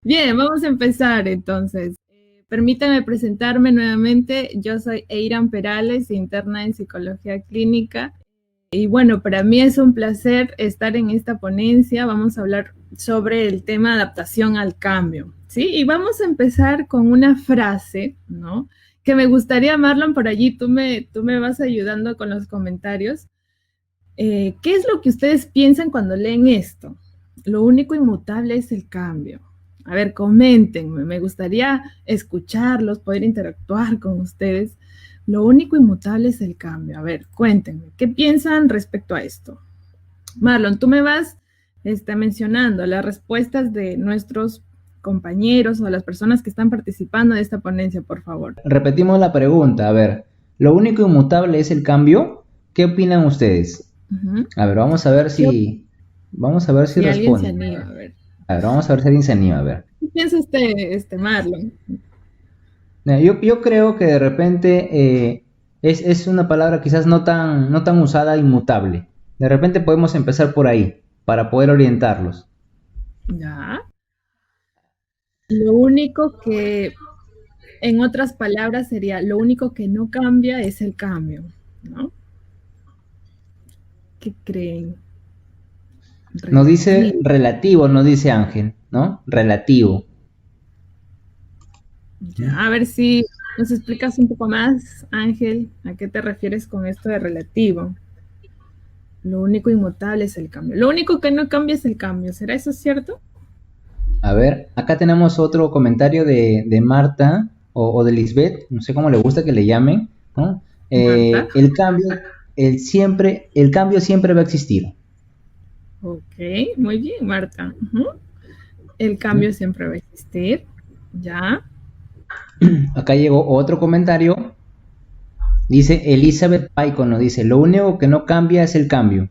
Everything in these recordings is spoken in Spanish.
Bien, vamos a empezar entonces. Permítame presentarme nuevamente. Yo soy Eiran Perales, interna en Psicología Clínica. Y bueno, para mí es un placer estar en esta ponencia. Vamos a hablar sobre el tema adaptación al cambio, ¿sí? Y vamos a empezar con una frase, ¿no? Que me gustaría, Marlon, por allí tú me vas ayudando con los comentarios. ¿Qué es lo que ustedes piensan cuando leen esto? Lo único inmutable es el cambio. A ver, coméntenme, me gustaría escucharlos, poder interactuar con ustedes. Lo único inmutable es el cambio. A ver, cuéntenme, ¿qué piensan respecto a esto? Marlon, tú me vas mencionando las respuestas de nuestros compañeros o las personas que están participando de esta ponencia, por favor. Repetimos la pregunta, a ver, ¿lo único inmutable es el cambio? ¿Qué opinan ustedes? A ver, vamos a ver si Si alguien se responden. anima, a ver. A ver, vamos a ver si alguien se anima, a ver. ¿Qué piensa Marlon? Yo creo que de repente es una palabra quizás no tan usada, inmutable. De repente podemos empezar por ahí, para poder orientarlos. Ya. Lo único que, en otras palabras, sería, lo único que no cambia es el cambio, ¿no? ¿Qué creen? Nos dice Relativo. relativo, nos dice Ángel, ¿no? Relativo. Ya, a ver si nos explicas un poco más, Ángel, ¿a qué te refieres con esto de relativo? Lo único inmutable es el cambio. Lo único que no cambia es el cambio. ¿Será eso cierto? A ver, acá tenemos otro comentario de Marta o de Lisbeth, no sé cómo le gusta que le llamen, ¿no? Marta. El cambio siempre va a existir. Ok, muy bien, Marta. El cambio siempre va a existir. Ya. Acá llegó otro comentario, dice Elizabeth Paicono, dice, lo único que no cambia es el cambio.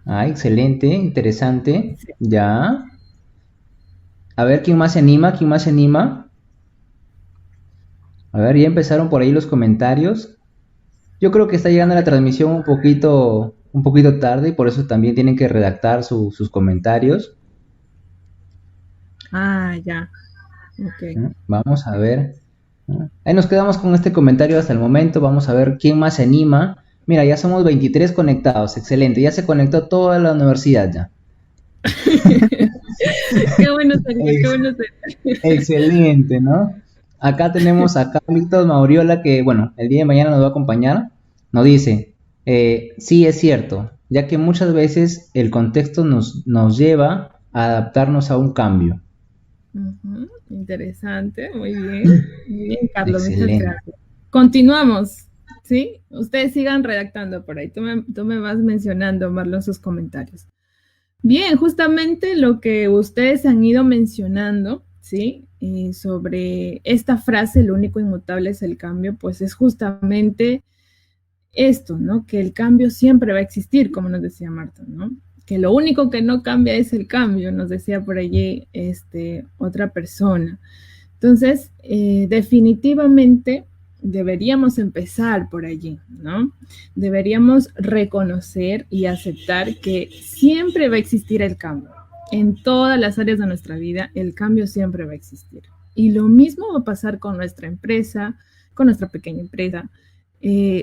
Ah, excelente, interesante, Sí. ya. A ver, ¿quién más se anima? ¿Quién más se anima? A ver, ya empezaron por ahí los comentarios. Yo creo que está llegando la transmisión un poquito tarde y por eso también tienen que redactar sus comentarios. Ah, ya. Ok. Vamos a ver. Ahí nos quedamos con este comentario hasta el momento. Vamos a ver quién más se anima. Mira, ya somos 23 conectados. Excelente. Ya se conectó toda la universidad ya. Qué bueno sería, qué bueno sería. Excelente, ¿no? Acá tenemos a Carlitos Mauriola que, bueno, el día de mañana nos va a acompañar. Nos dice, sí es cierto, ya que muchas veces el contexto nos lleva a adaptarnos a un cambio. Interesante, muy bien. Muy bien, Carlos, muchas Excelente. gracias. Continuamos, ¿sí? Ustedes sigan redactando por ahí. Tú me vas mencionando, Marlon, sus comentarios. Bien, justamente lo que ustedes han ido mencionando, ¿sí? Sobre esta frase, lo único inmutable es el cambio, pues es justamente esto, ¿no? Que el cambio siempre va a existir, como nos decía Marta, ¿no? Que lo único que no cambia es el cambio, nos decía por allí otra persona. Entonces, definitivamente deberíamos empezar por allí, ¿no? Deberíamos reconocer y aceptar que siempre va a existir el cambio. En todas las áreas de nuestra vida, el cambio siempre va a existir. Y lo mismo va a pasar con nuestra empresa, con nuestra pequeña empresa.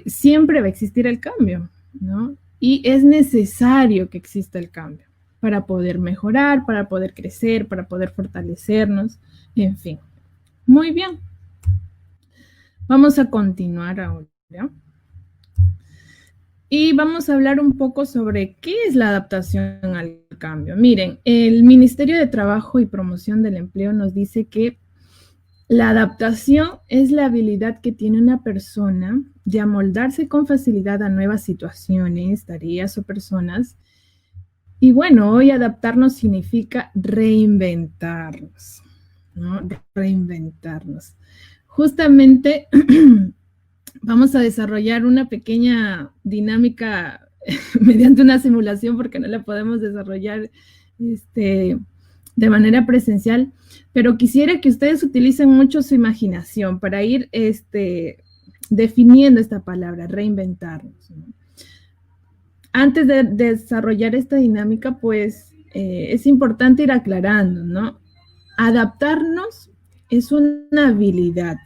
Siempre va a existir el cambio, ¿no? Y es necesario que exista el cambio para poder mejorar, para poder crecer, para poder fortalecernos, en fin. Muy bien. Vamos a continuar ahora. Y vamos a hablar un poco sobre qué es la adaptación al cambio. Miren, el Ministerio de Trabajo y Promoción del Empleo nos dice que la adaptación es la habilidad que tiene una persona de amoldarse con facilidad a nuevas situaciones, tareas o personas. Y bueno, hoy adaptarnos significa reinventarnos, ¿no? Reinventarnos. Justamente vamos a desarrollar una pequeña dinámica mediante una simulación porque no la podemos desarrollar de manera presencial, pero quisiera que ustedes utilicen mucho su imaginación para ir definiendo esta palabra, reinventarnos, ¿no? Antes de desarrollar esta dinámica, pues es importante ir aclarando, ¿no? Adaptarnos es una habilidad,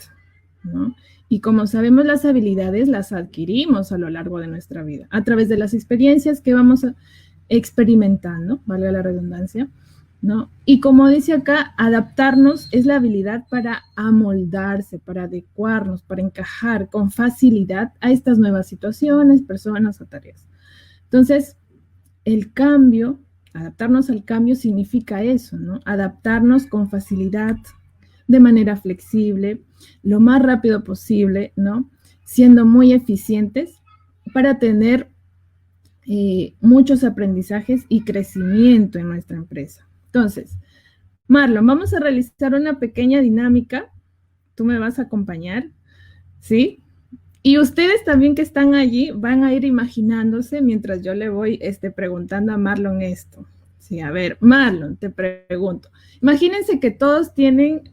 ¿no? Y como sabemos, las habilidades las adquirimos a lo largo de nuestra vida, a través de las experiencias que vamos experimentando, valga la redundancia, ¿no? Y como dice acá, adaptarnos es la habilidad para amoldarse, para adecuarnos, para encajar con facilidad a estas nuevas situaciones, personas o tareas. Entonces, el cambio, adaptarnos al cambio significa eso, ¿no? Adaptarnos con facilidad, de manera flexible, lo más rápido posible, ¿no? Siendo muy eficientes para tener muchos aprendizajes y crecimiento en nuestra empresa. Entonces, Marlon, vamos a realizar una pequeña dinámica. Tú me vas a acompañar, ¿sí? Y ustedes también que están allí van a ir imaginándose mientras yo le voy preguntando a Marlon esto. Sí, a ver, Marlon, te pregunto. Imagínense que todos tienen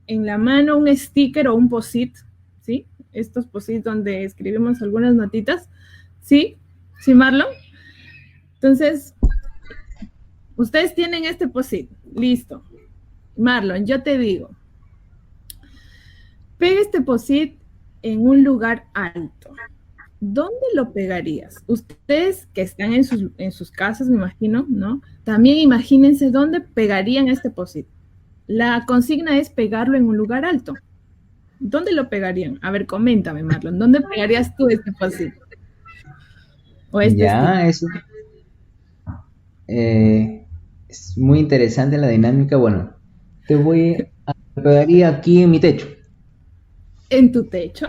en la mano un sticker o un post-it, ¿sí? Estos post-it donde escribimos algunas notitas, ¿sí? ¿Sí, Marlon? Entonces, ustedes tienen este post-it, listo. Marlon, yo te digo, pega este post-it en un lugar alto. ¿Dónde lo pegarías? Ustedes que están en sus casas, me imagino, ¿no? También imagínense dónde pegarían este post-it. La consigna es pegarlo en un lugar alto. ¿Dónde lo pegarían? A ver, coméntame, Marlon. ¿Dónde pegarías tú este post-it? O Ya, eso es muy interesante la dinámica. Bueno, pegaría aquí en mi techo. ¿En tu techo?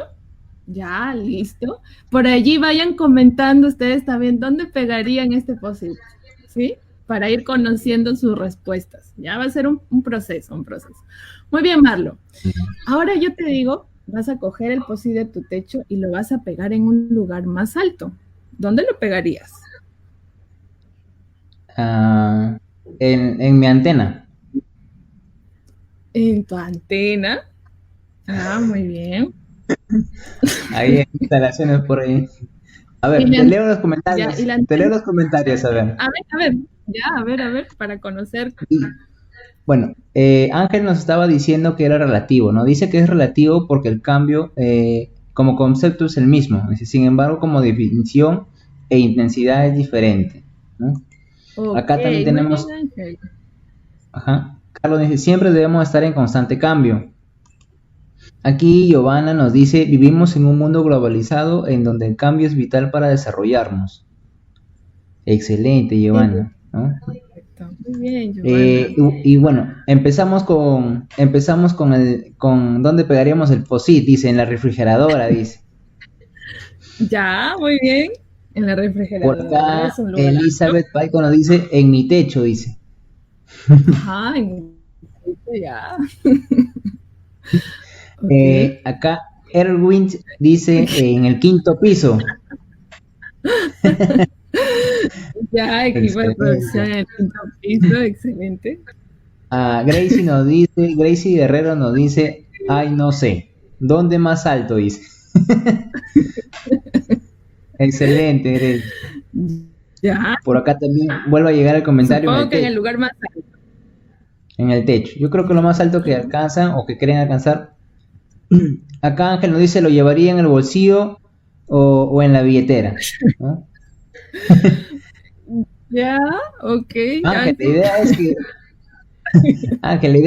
Ya, listo. Por allí vayan comentando ustedes también dónde pegarían este post-it, ¿sí? Para ir conociendo sus respuestas. Ya va a ser un proceso, un proceso. Muy bien, Marlon. Ahora yo te digo, vas a coger el post-it de tu techo y lo vas a pegar en un lugar más alto. ¿Dónde lo pegarías? En mi antena. ¿En tu antena? Ah, muy bien. Hay instalaciones por ahí. A ver, te leo los comentarios. Te leo los comentarios, a ver. A ver, para conocer. Bueno, Ángel nos estaba diciendo que era relativo, ¿no? Dice que es relativo porque el cambio como concepto es el mismo. Sin embargo, como definición e intensidad es diferente, ¿no? Okay, acá también tenemos... Ajá. Carlos dice, siempre debemos estar en constante cambio. Aquí Giovanna nos dice, vivimos en un mundo globalizado en donde el cambio es vital para desarrollarnos. Excelente, Giovanna, ¿no? Muy bien, Giovanna. Y bueno, empezamos con dónde pegaríamos el post-it, dice, en la refrigeradora, dice. Ya, muy bien. En la refrigeradora. Por acá, Elizabeth Paico nos dice, en mi techo, dice. Ajá, en mi techo, ya. Okay. Acá Erwin dice en el 5º piso. Ya, equipo de producción en el 5º piso, excelente. Gracie Guerrero nos dice, ay, no sé, ¿dónde más alto? Dice. Excelente, eres. Ya. Por acá también vuelve a llegar el comentario. Supongo que en el lugar más alto. En el techo. Yo creo que lo más alto que alcanzan o que creen alcanzar. Acá Ángel nos dice, lo llevaría en el bolsillo o en la billetera, ¿no? Ya, ok. Ángel, la idea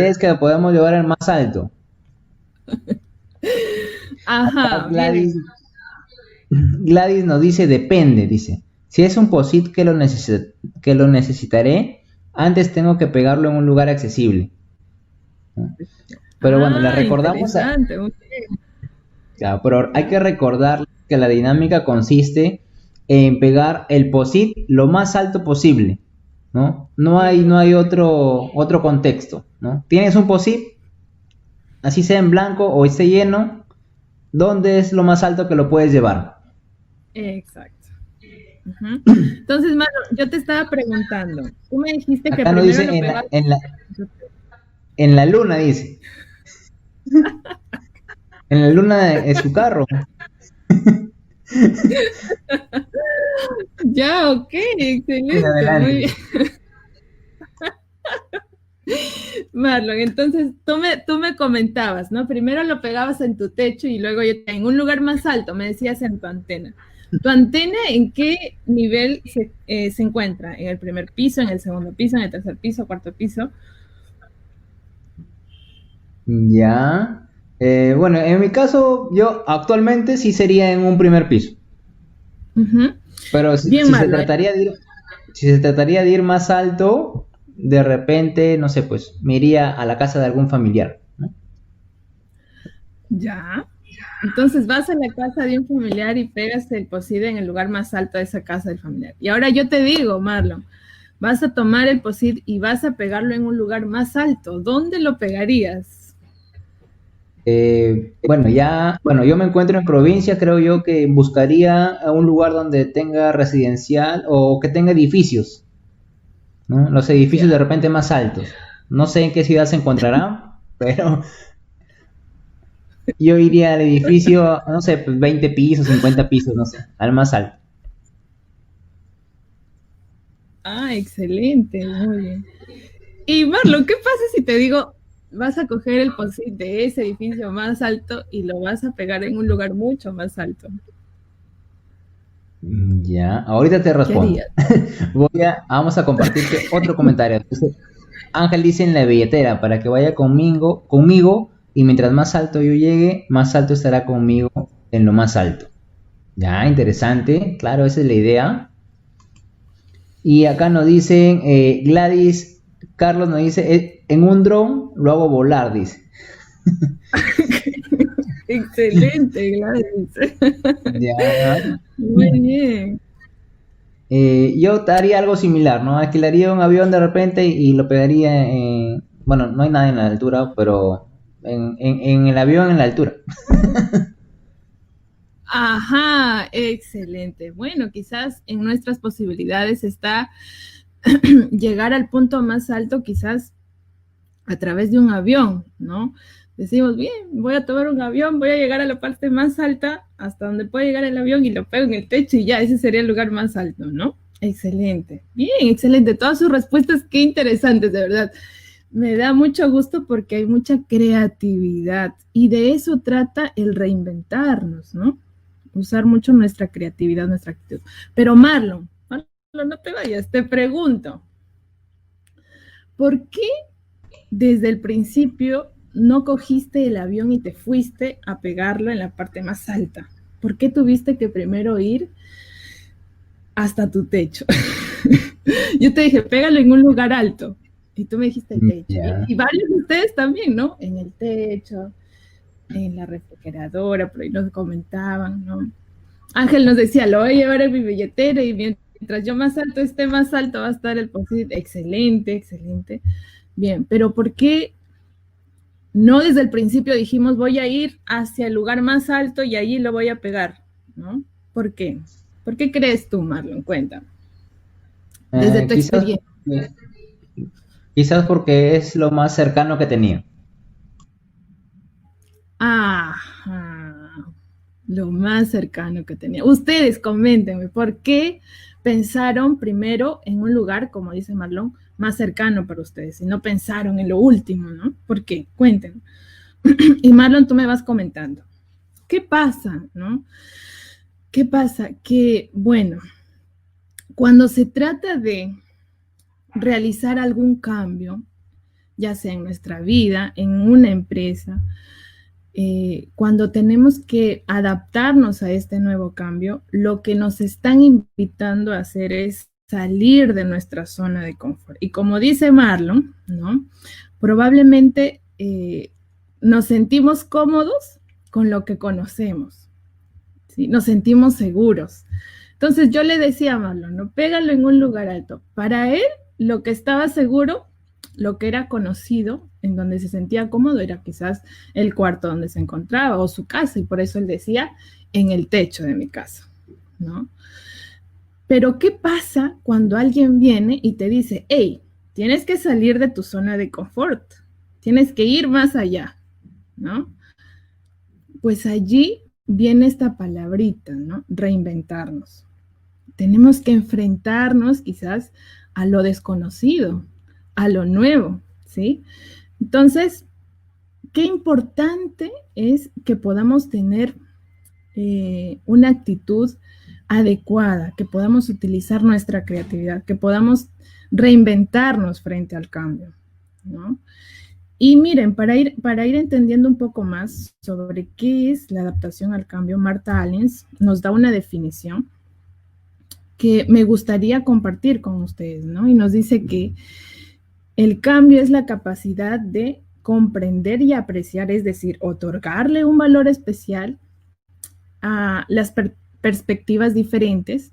es que lo podemos llevar al más alto. Ajá. Gladys nos dice, depende, dice. Si es un post-it que lo necesitaré, antes tengo que pegarlo en un lugar accesible, ¿no? Pero bueno, le recordamos Claro, pero hay que recordar que la dinámica consiste en pegar el post-it lo más alto posible, ¿no? No hay otro contexto, ¿no? Tienes un post-it, así sea en blanco o esté lleno, ¿dónde es lo más alto que lo puedes llevar? Exacto. Uh-huh. Entonces, Manu, yo te estaba preguntando, tú me dijiste acá que primero dice lo pegaste en la luna, dice. En la luna de su carro. Ya, ok, excelente, muy bien. Marlon, entonces tú me comentabas, ¿no? Primero lo pegabas en tu techo y luego yo en un lugar más alto, me decías en tu antena. ¿Tu antena en qué nivel se encuentra? ¿En el primer piso, en el segundo piso, en el tercer piso, cuarto piso? Ya. Bueno, en mi caso, yo actualmente sí sería en un primer piso. Ujú. Pero Bien, Marlon. si se trataría de ir más alto, de repente, no sé, pues me iría a la casa de algún familiar, ¿no? Ya. Entonces vas a la casa de un familiar y pegas el POSIT en el lugar más alto de esa casa del familiar. Y ahora yo te digo, Marlon, vas a tomar el POSIT y vas a pegarlo en un lugar más alto. ¿Dónde lo pegarías? Bueno, yo me encuentro en provincia, creo yo que buscaría a un lugar donde tenga residencial o que tenga edificios, ¿no? Los edificios de Ya. repente más altos. No sé en qué ciudad se encontrarán, pero yo iría al edificio, no sé, pues 20 pisos, 50 pisos, no sé, al más alto. Ah, excelente, muy bien. Y Marlon, ¿qué pasa si te digo, vas a coger el POSIT de ese edificio más alto y lo vas a pegar en un lugar mucho más alto? Ya, ahorita te ¿Qué respondo. harías? Vamos a compartirte otro comentario. Ángel dice en la billetera para que vaya conmigo y mientras más alto yo llegue, más alto estará conmigo en lo más alto. Ya, interesante, claro, esa es la idea. Y acá nos dicen, Gladys, Carlos nos dice, en un dron lo hago volar, dice. Excelente, Gladys. Ya. Muy bien. Yo haría algo similar, ¿no? Alquilaría un avión de repente y lo pegaría bueno, no hay nada en la altura, pero en el avión en la altura. Ajá, excelente. Bueno, quizás en nuestras posibilidades está llegar al punto más alto, quizás a través de un avión, ¿no? Decimos, bien, voy a tomar un avión, voy a llegar a la parte más alta, hasta donde puede llegar el avión y lo pego en el techo y ya, ese sería el lugar más alto, ¿no? Excelente. Bien, excelente. Todas sus respuestas, qué interesantes, de verdad. Me da mucho gusto porque hay mucha creatividad y de eso trata el reinventarnos, ¿no? Usar mucho nuestra creatividad, nuestra actitud. Pero Marlon, no te vayas, te pregunto, ¿por qué desde el principio no cogiste el avión y te fuiste a pegarlo en la parte más alta? ¿Por qué tuviste que primero ir hasta tu techo? Yo te dije, pégalo en un lugar alto. Y tú me dijiste el techo. Ya. Y varios de ustedes también, ¿no? En el techo, en la refrigeradora, por ahí nos comentaban, ¿no? Ángel nos decía, lo voy a llevar en mi billetera y mientras yo más alto esté, más alto va a estar el POSIT. Excelente, excelente. Bien, pero ¿por qué no desde el principio dijimos voy a ir hacia el lugar más alto y allí lo voy a pegar? ¿No? ¿Por qué? ¿Por qué crees tú, Marlon? Cuéntame. Desde tu Quizás, experiencia. quizás porque es lo más cercano que tenía. Ajá, lo más cercano que tenía. Ustedes coméntenme, ¿por qué pensaron primero en un lugar, como dice Marlon, más cercano para ustedes y no pensaron en lo último, ¿no? ¿Por qué? Cuéntenme. Y Marlon, tú me vas comentando. ¿Qué pasa, no? ¿Qué pasa? Que, bueno, cuando se trata de realizar algún cambio, ya sea en nuestra vida, en una empresa, cuando tenemos que adaptarnos a este nuevo cambio, lo que nos están invitando a hacer es salir de nuestra zona de confort. Y como dice Marlon, ¿no? Probablemente nos sentimos cómodos con lo que conocemos, ¿sí? Nos sentimos seguros. Entonces yo le decía a Marlon, no, pégalo en un lugar alto. Para él, lo que estaba seguro, lo que era conocido, en donde se sentía cómodo, era quizás el cuarto donde se encontraba o su casa, y por eso él decía, en el techo de mi casa, ¿no? Pero ¿qué pasa cuando alguien viene y te dice, hey, tienes que salir de tu zona de confort, tienes que ir más allá, ¿no? Pues allí viene esta palabrita, ¿no? Reinventarnos. Tenemos que enfrentarnos quizás a lo desconocido, a lo nuevo, ¿sí? Entonces, qué importante es que podamos tener una actitud adecuada, que podamos utilizar nuestra creatividad, que podamos reinventarnos frente al cambio, ¿no? Y miren, para ir entendiendo un poco más sobre qué es la adaptación al cambio, Marta Allens nos da una definición que me gustaría compartir con ustedes, ¿no? Y nos dice que el cambio es la capacidad de comprender y apreciar, es decir, otorgarle un valor especial a las perspectivas diferentes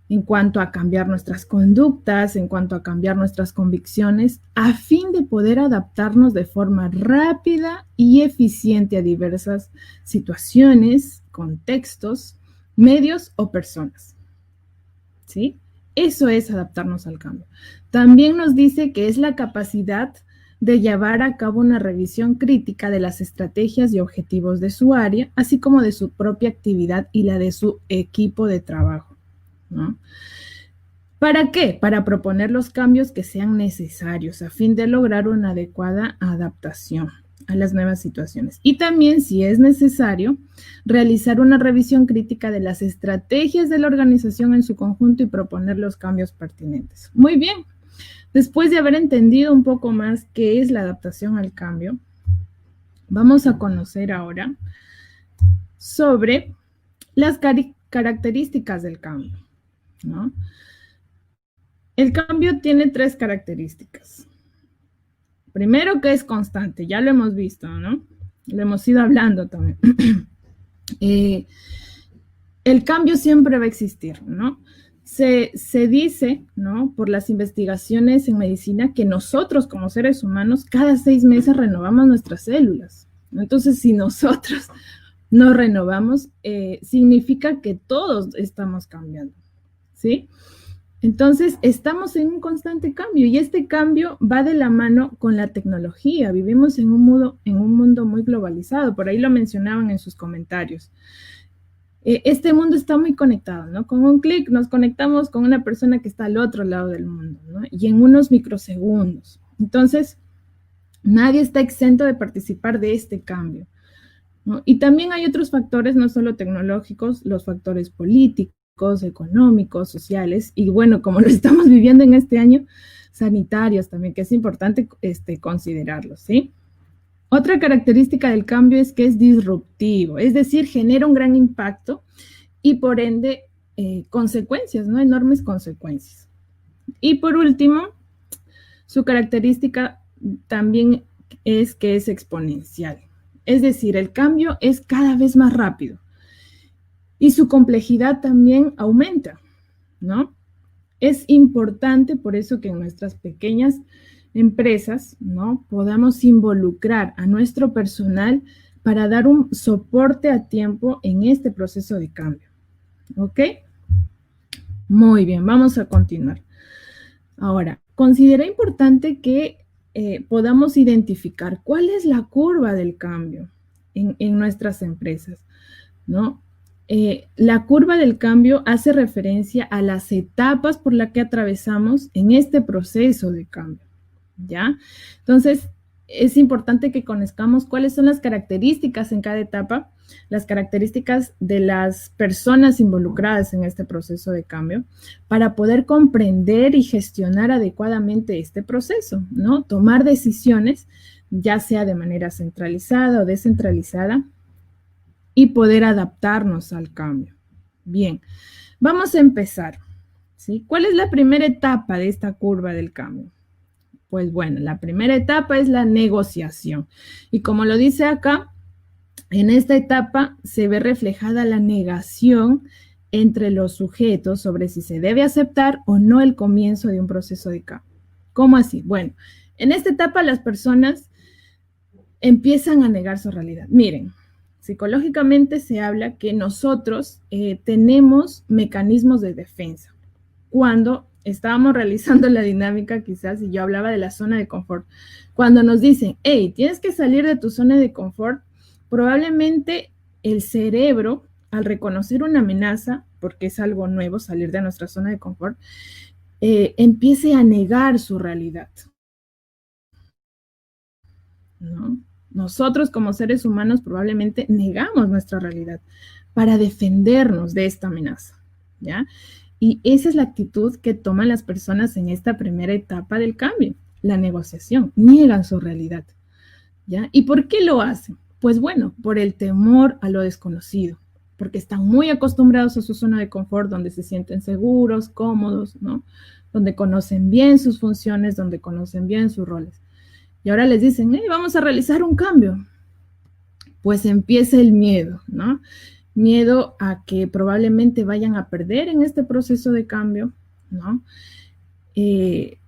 en cuanto a cambiar nuestras conductas, en cuanto a cambiar nuestras convicciones, a fin de poder adaptarnos de forma rápida y eficiente a diversas situaciones, contextos, medios o personas. ¿Sí? Eso es adaptarnos al cambio. También nos dice que es la capacidad de llevar a cabo una revisión crítica de las estrategias y objetivos de su área, así como de su propia actividad y la de su equipo de trabajo, ¿no? ¿Para qué? Para proponer los cambios que sean necesarios a fin de lograr una adecuada adaptación a las nuevas situaciones. Y también, si es necesario, realizar una revisión crítica de las estrategias de la organización en su conjunto y proponer los cambios pertinentes. Muy bien. Después de haber entendido un poco más qué es la adaptación al cambio, vamos a conocer ahora sobre las características del cambio, ¿no? El cambio tiene 3 características. Primero, que es constante, ya lo hemos visto, ¿no? Lo hemos ido hablando también. El cambio siempre va a existir, ¿no? Se dice, ¿no?, por las investigaciones en medicina, que nosotros como seres humanos cada 6 meses renovamos nuestras células. Entonces, si nosotros nos renovamos, significa que todos estamos cambiando, ¿sí? Entonces, estamos en un constante cambio y este cambio va de la mano con la tecnología. Vivimos en un mundo muy globalizado, por ahí lo mencionaban en sus comentarios. Este mundo está muy conectado, ¿no? Con un clic nos conectamos con una persona que está al otro lado del mundo, ¿no? Y en unos microsegundos. Entonces, nadie está exento de participar de este cambio, ¿no? Y también hay otros factores, no solo tecnológicos, los factores políticos, económicos, sociales, y bueno, como lo estamos viviendo en este año, sanitarios también, que es importante considerarlos, ¿sí? Otra característica del cambio es que es disruptivo, es decir, genera un gran impacto y por ende consecuencias, ¿no? Enormes consecuencias. Y por último, su característica también es que es exponencial, es decir, el cambio es cada vez más rápido y su complejidad también aumenta, ¿no? Es importante por eso que en nuestras pequeñas empresas, ¿no?, podamos involucrar a nuestro personal para dar un soporte a tiempo en este proceso de cambio. ¿Ok? Muy bien, vamos a continuar. Ahora, considera importante que podamos identificar cuál es la curva del cambio en nuestras empresas, ¿no? La curva del cambio hace referencia a las etapas por las que atravesamos en este proceso de cambio, ¿ya? Entonces, es importante que conozcamos cuáles son las características en cada etapa, las características de las personas involucradas en este proceso de cambio, para poder comprender y gestionar adecuadamente este proceso, ¿no? Tomar decisiones, ya sea de manera centralizada o descentralizada, y poder adaptarnos al cambio. Bien, vamos a empezar, ¿sí? ¿Cuál es la primera etapa de esta curva del cambio? Pues bueno, la primera etapa es la negociación. Y como lo dice acá, en esta etapa se ve reflejada la negación entre los sujetos sobre si se debe aceptar o no el comienzo de un proceso de cambio. ¿Cómo así? Bueno, en esta etapa las personas empiezan a negar su realidad. Miren, psicológicamente se habla que nosotros tenemos mecanismos de defensa. Cuando estábamos realizando la dinámica, quizás, y yo hablaba de la zona de confort, cuando nos dicen, hey, tienes que salir de tu zona de confort, probablemente el cerebro, al reconocer una amenaza, porque es algo nuevo salir de nuestra zona de confort, empiece a negar su realidad, ¿no? Nosotros como seres humanos probablemente negamos nuestra realidad para defendernos de esta amenaza, ¿ya? Y esa es la actitud que toman las personas en esta primera etapa del cambio, la negociación, niegan su realidad, ¿ya? ¿Y por qué lo hacen? Pues bueno, por el temor a lo desconocido, porque están muy acostumbrados a su zona de confort, donde se sienten seguros, cómodos, ¿no? Donde conocen bien sus funciones, donde conocen bien sus roles. Y ahora les dicen, vamos a realizar un cambio. Pues empieza el miedo, ¿no? Miedo a que probablemente vayan a perder en este proceso de cambio, ¿no? Y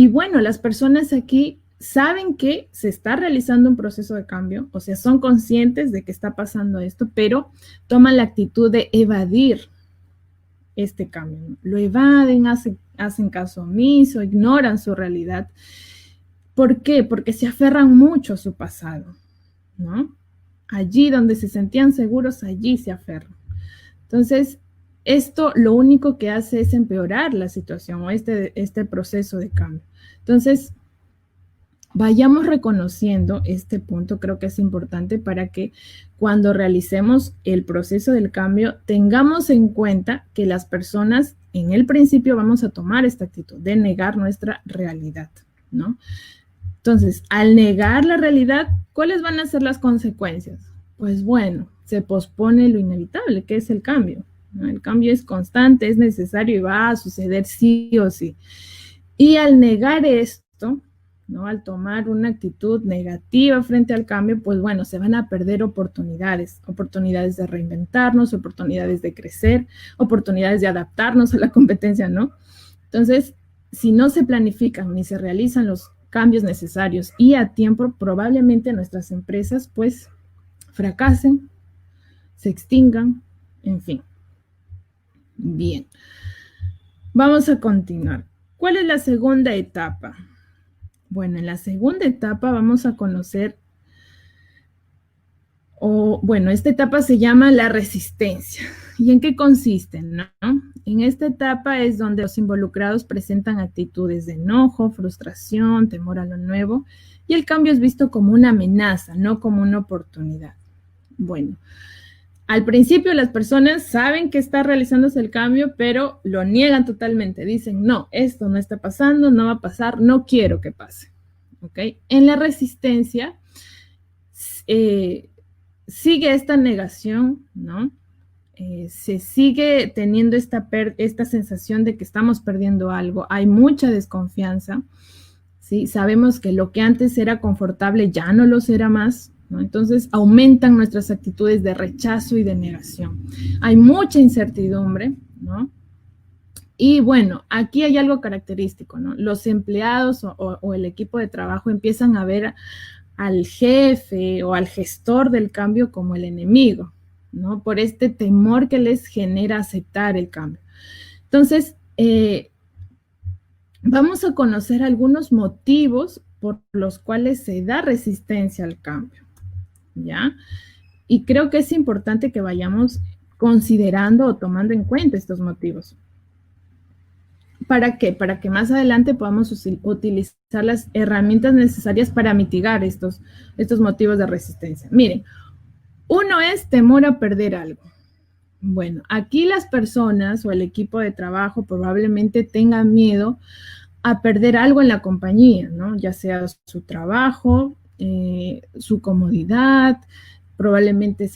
bueno, las personas aquí saben que se está realizando un proceso de cambio, o sea, son conscientes de que está pasando esto, pero toman la actitud de evadir este cambio, ¿no? Lo evaden, hacen caso omiso, ignoran su realidad. ¿Por qué? Porque se aferran mucho a su pasado, ¿no? Allí donde se sentían seguros, allí se aferran. Entonces, esto lo único que hace es empeorar la situación o este proceso de cambio. Entonces, vayamos reconociendo este punto, creo que es importante para que cuando realicemos el proceso del cambio tengamos en cuenta que las personas en el principio vamos a tomar esta actitud de negar nuestra realidad, ¿no? Entonces, al negar la realidad, ¿cuáles van a ser las consecuencias? Pues bueno, se pospone lo inevitable, que es el cambio, ¿no? El cambio es constante, es necesario y va a suceder sí o sí. Y al negar esto, ¿no? Al tomar una actitud negativa frente al cambio, pues bueno, se van a perder oportunidades de reinventarnos, oportunidades de crecer, oportunidades de adaptarnos a la competencia, ¿no? Entonces, si no se planifican ni se realizan los cambios necesarios y a tiempo, probablemente nuestras empresas pues fracasen, se extingan, en fin. Bien, vamos a continuar. ¿Cuál es la segunda etapa? Bueno, en la segunda etapa vamos a conocer, esta etapa se llama la resistencia. ¿Y en qué consiste, no? En esta etapa es donde los involucrados presentan actitudes de enojo, frustración, temor a lo nuevo, y el cambio es visto como una amenaza, no como una oportunidad. Bueno, al principio las personas saben que está realizándose el cambio, pero lo niegan totalmente. Dicen, no, esto no está pasando, no va a pasar, no quiero que pase. ¿Ok? En la resistencia sigue esta negación, ¿no? Se sigue teniendo esta sensación de que estamos perdiendo algo, hay mucha desconfianza, ¿sí? Sabemos que lo que antes era confortable ya no lo será más, ¿no? Entonces aumentan nuestras actitudes de rechazo y de negación. Hay mucha incertidumbre, ¿no? Y bueno, aquí hay algo característico, ¿no? Los empleados o el equipo de trabajo empiezan a ver al jefe o al gestor del cambio como el enemigo, ¿no? Por este temor que les genera aceptar el cambio. Entonces, vamos a conocer algunos motivos por los cuales se da resistencia al cambio, ¿ya? Y creo que es importante que vayamos considerando o tomando en cuenta estos motivos. ¿Para qué? Para que más adelante podamos utilizar las herramientas necesarias para mitigar estos motivos de resistencia. Miren, uno es temor a perder algo. Bueno, aquí las personas o el equipo de trabajo probablemente tengan miedo a perder algo en la compañía, ¿no? Ya sea su trabajo, su comodidad, probablemente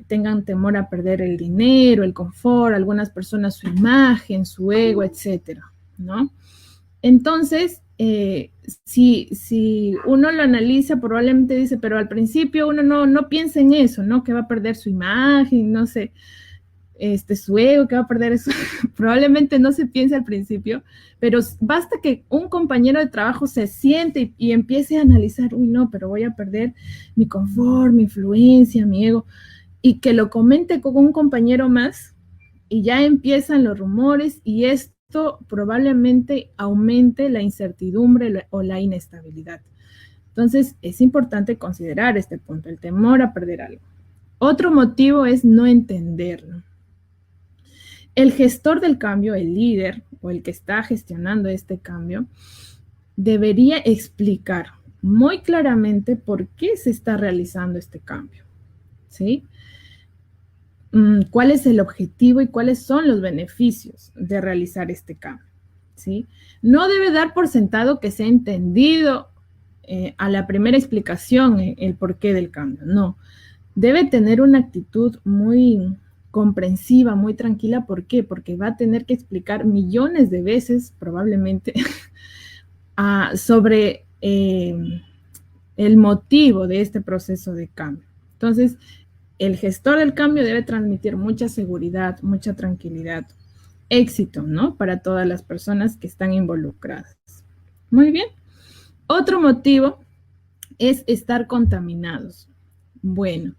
tengan temor a perder el dinero, el confort, algunas personas su imagen, su ego, etcétera, ¿no? Entonces, si uno lo analiza, probablemente dice, pero al principio uno no piensa en eso, ¿no? Que va a perder su imagen, no sé, su ego, que va a perder eso. Probablemente no se piense al principio, pero basta que un compañero de trabajo se siente y empiece a analizar, uy, no, pero voy a perder mi confort, mi influencia, mi ego, y que lo comente con un compañero más, y ya empiezan los rumores, y esto probablemente aumente la incertidumbre o la inestabilidad. Entonces, es importante considerar este punto, el temor a perder algo. Otro motivo es no entenderlo. El gestor del cambio, el líder o el que está gestionando este cambio, debería explicar muy claramente por qué se está realizando este cambio, ¿sí? ¿Cuál es el objetivo y cuáles son los beneficios de realizar este cambio? ¿Sí? No debe dar por sentado que se ha entendido a la primera explicación el porqué del cambio, no. Debe tener una actitud muy comprensiva, muy tranquila. ¿Por qué? Porque va a tener que explicar millones de veces, probablemente, sobre el motivo de este proceso de cambio. Entonces, el gestor del cambio debe transmitir mucha seguridad, mucha tranquilidad, éxito, ¿no? Para todas las personas que están involucradas. Muy bien. Otro motivo es estar contaminados. Bueno,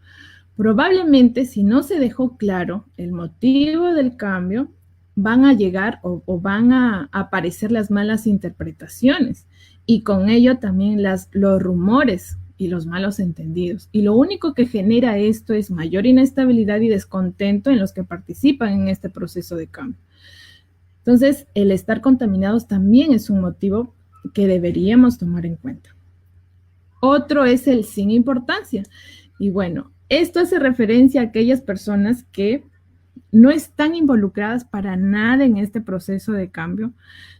probablemente si no se dejó claro el motivo del cambio, van a llegar o van a aparecer las malas interpretaciones y con ello también los rumores y los malos entendidos. Y lo único que genera esto es mayor inestabilidad y descontento en los que participan en este proceso de cambio. Entonces, el estar contaminados también es un motivo que deberíamos tomar en cuenta. Otro es el sin importancia. Y bueno, esto hace referencia a aquellas personas que no están involucradas para nada en este proceso de cambio.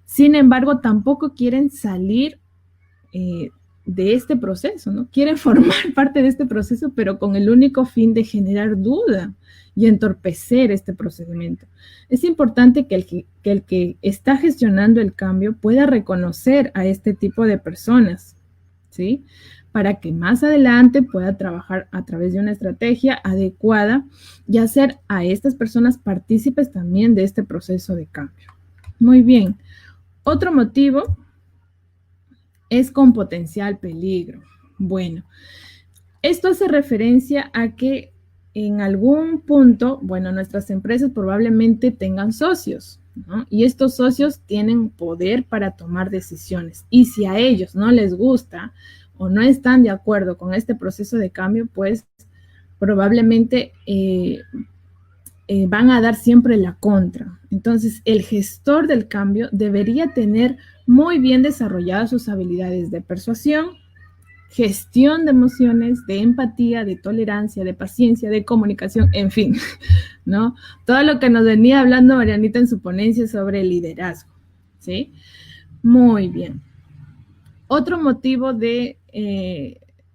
Sin embargo, tampoco quieren salir de este proceso, ¿no? Quieren formar parte de este proceso, pero con el único fin de generar duda y entorpecer este procedimiento. Es importante que el que está gestionando el cambio pueda reconocer a este tipo de personas, ¿sí? Para que más adelante pueda trabajar a través de una estrategia adecuada y hacer a estas personas partícipes también de este proceso de cambio. Muy bien. Otro motivo es con potencial peligro. Bueno, esto hace referencia a que en algún punto, bueno, nuestras empresas probablemente tengan socios, ¿no? Y estos socios tienen poder para tomar decisiones. Y si a ellos no les gusta o no están de acuerdo con este proceso de cambio, pues probablemente van a dar siempre la contra. Entonces, el gestor del cambio debería tener muy bien desarrolladas sus habilidades de persuasión, gestión de emociones, de empatía, de tolerancia, de paciencia, de comunicación, en fin, ¿no? Todo lo que nos venía hablando Marianita en su ponencia sobre el liderazgo, ¿sí? Muy bien. Otro motivo de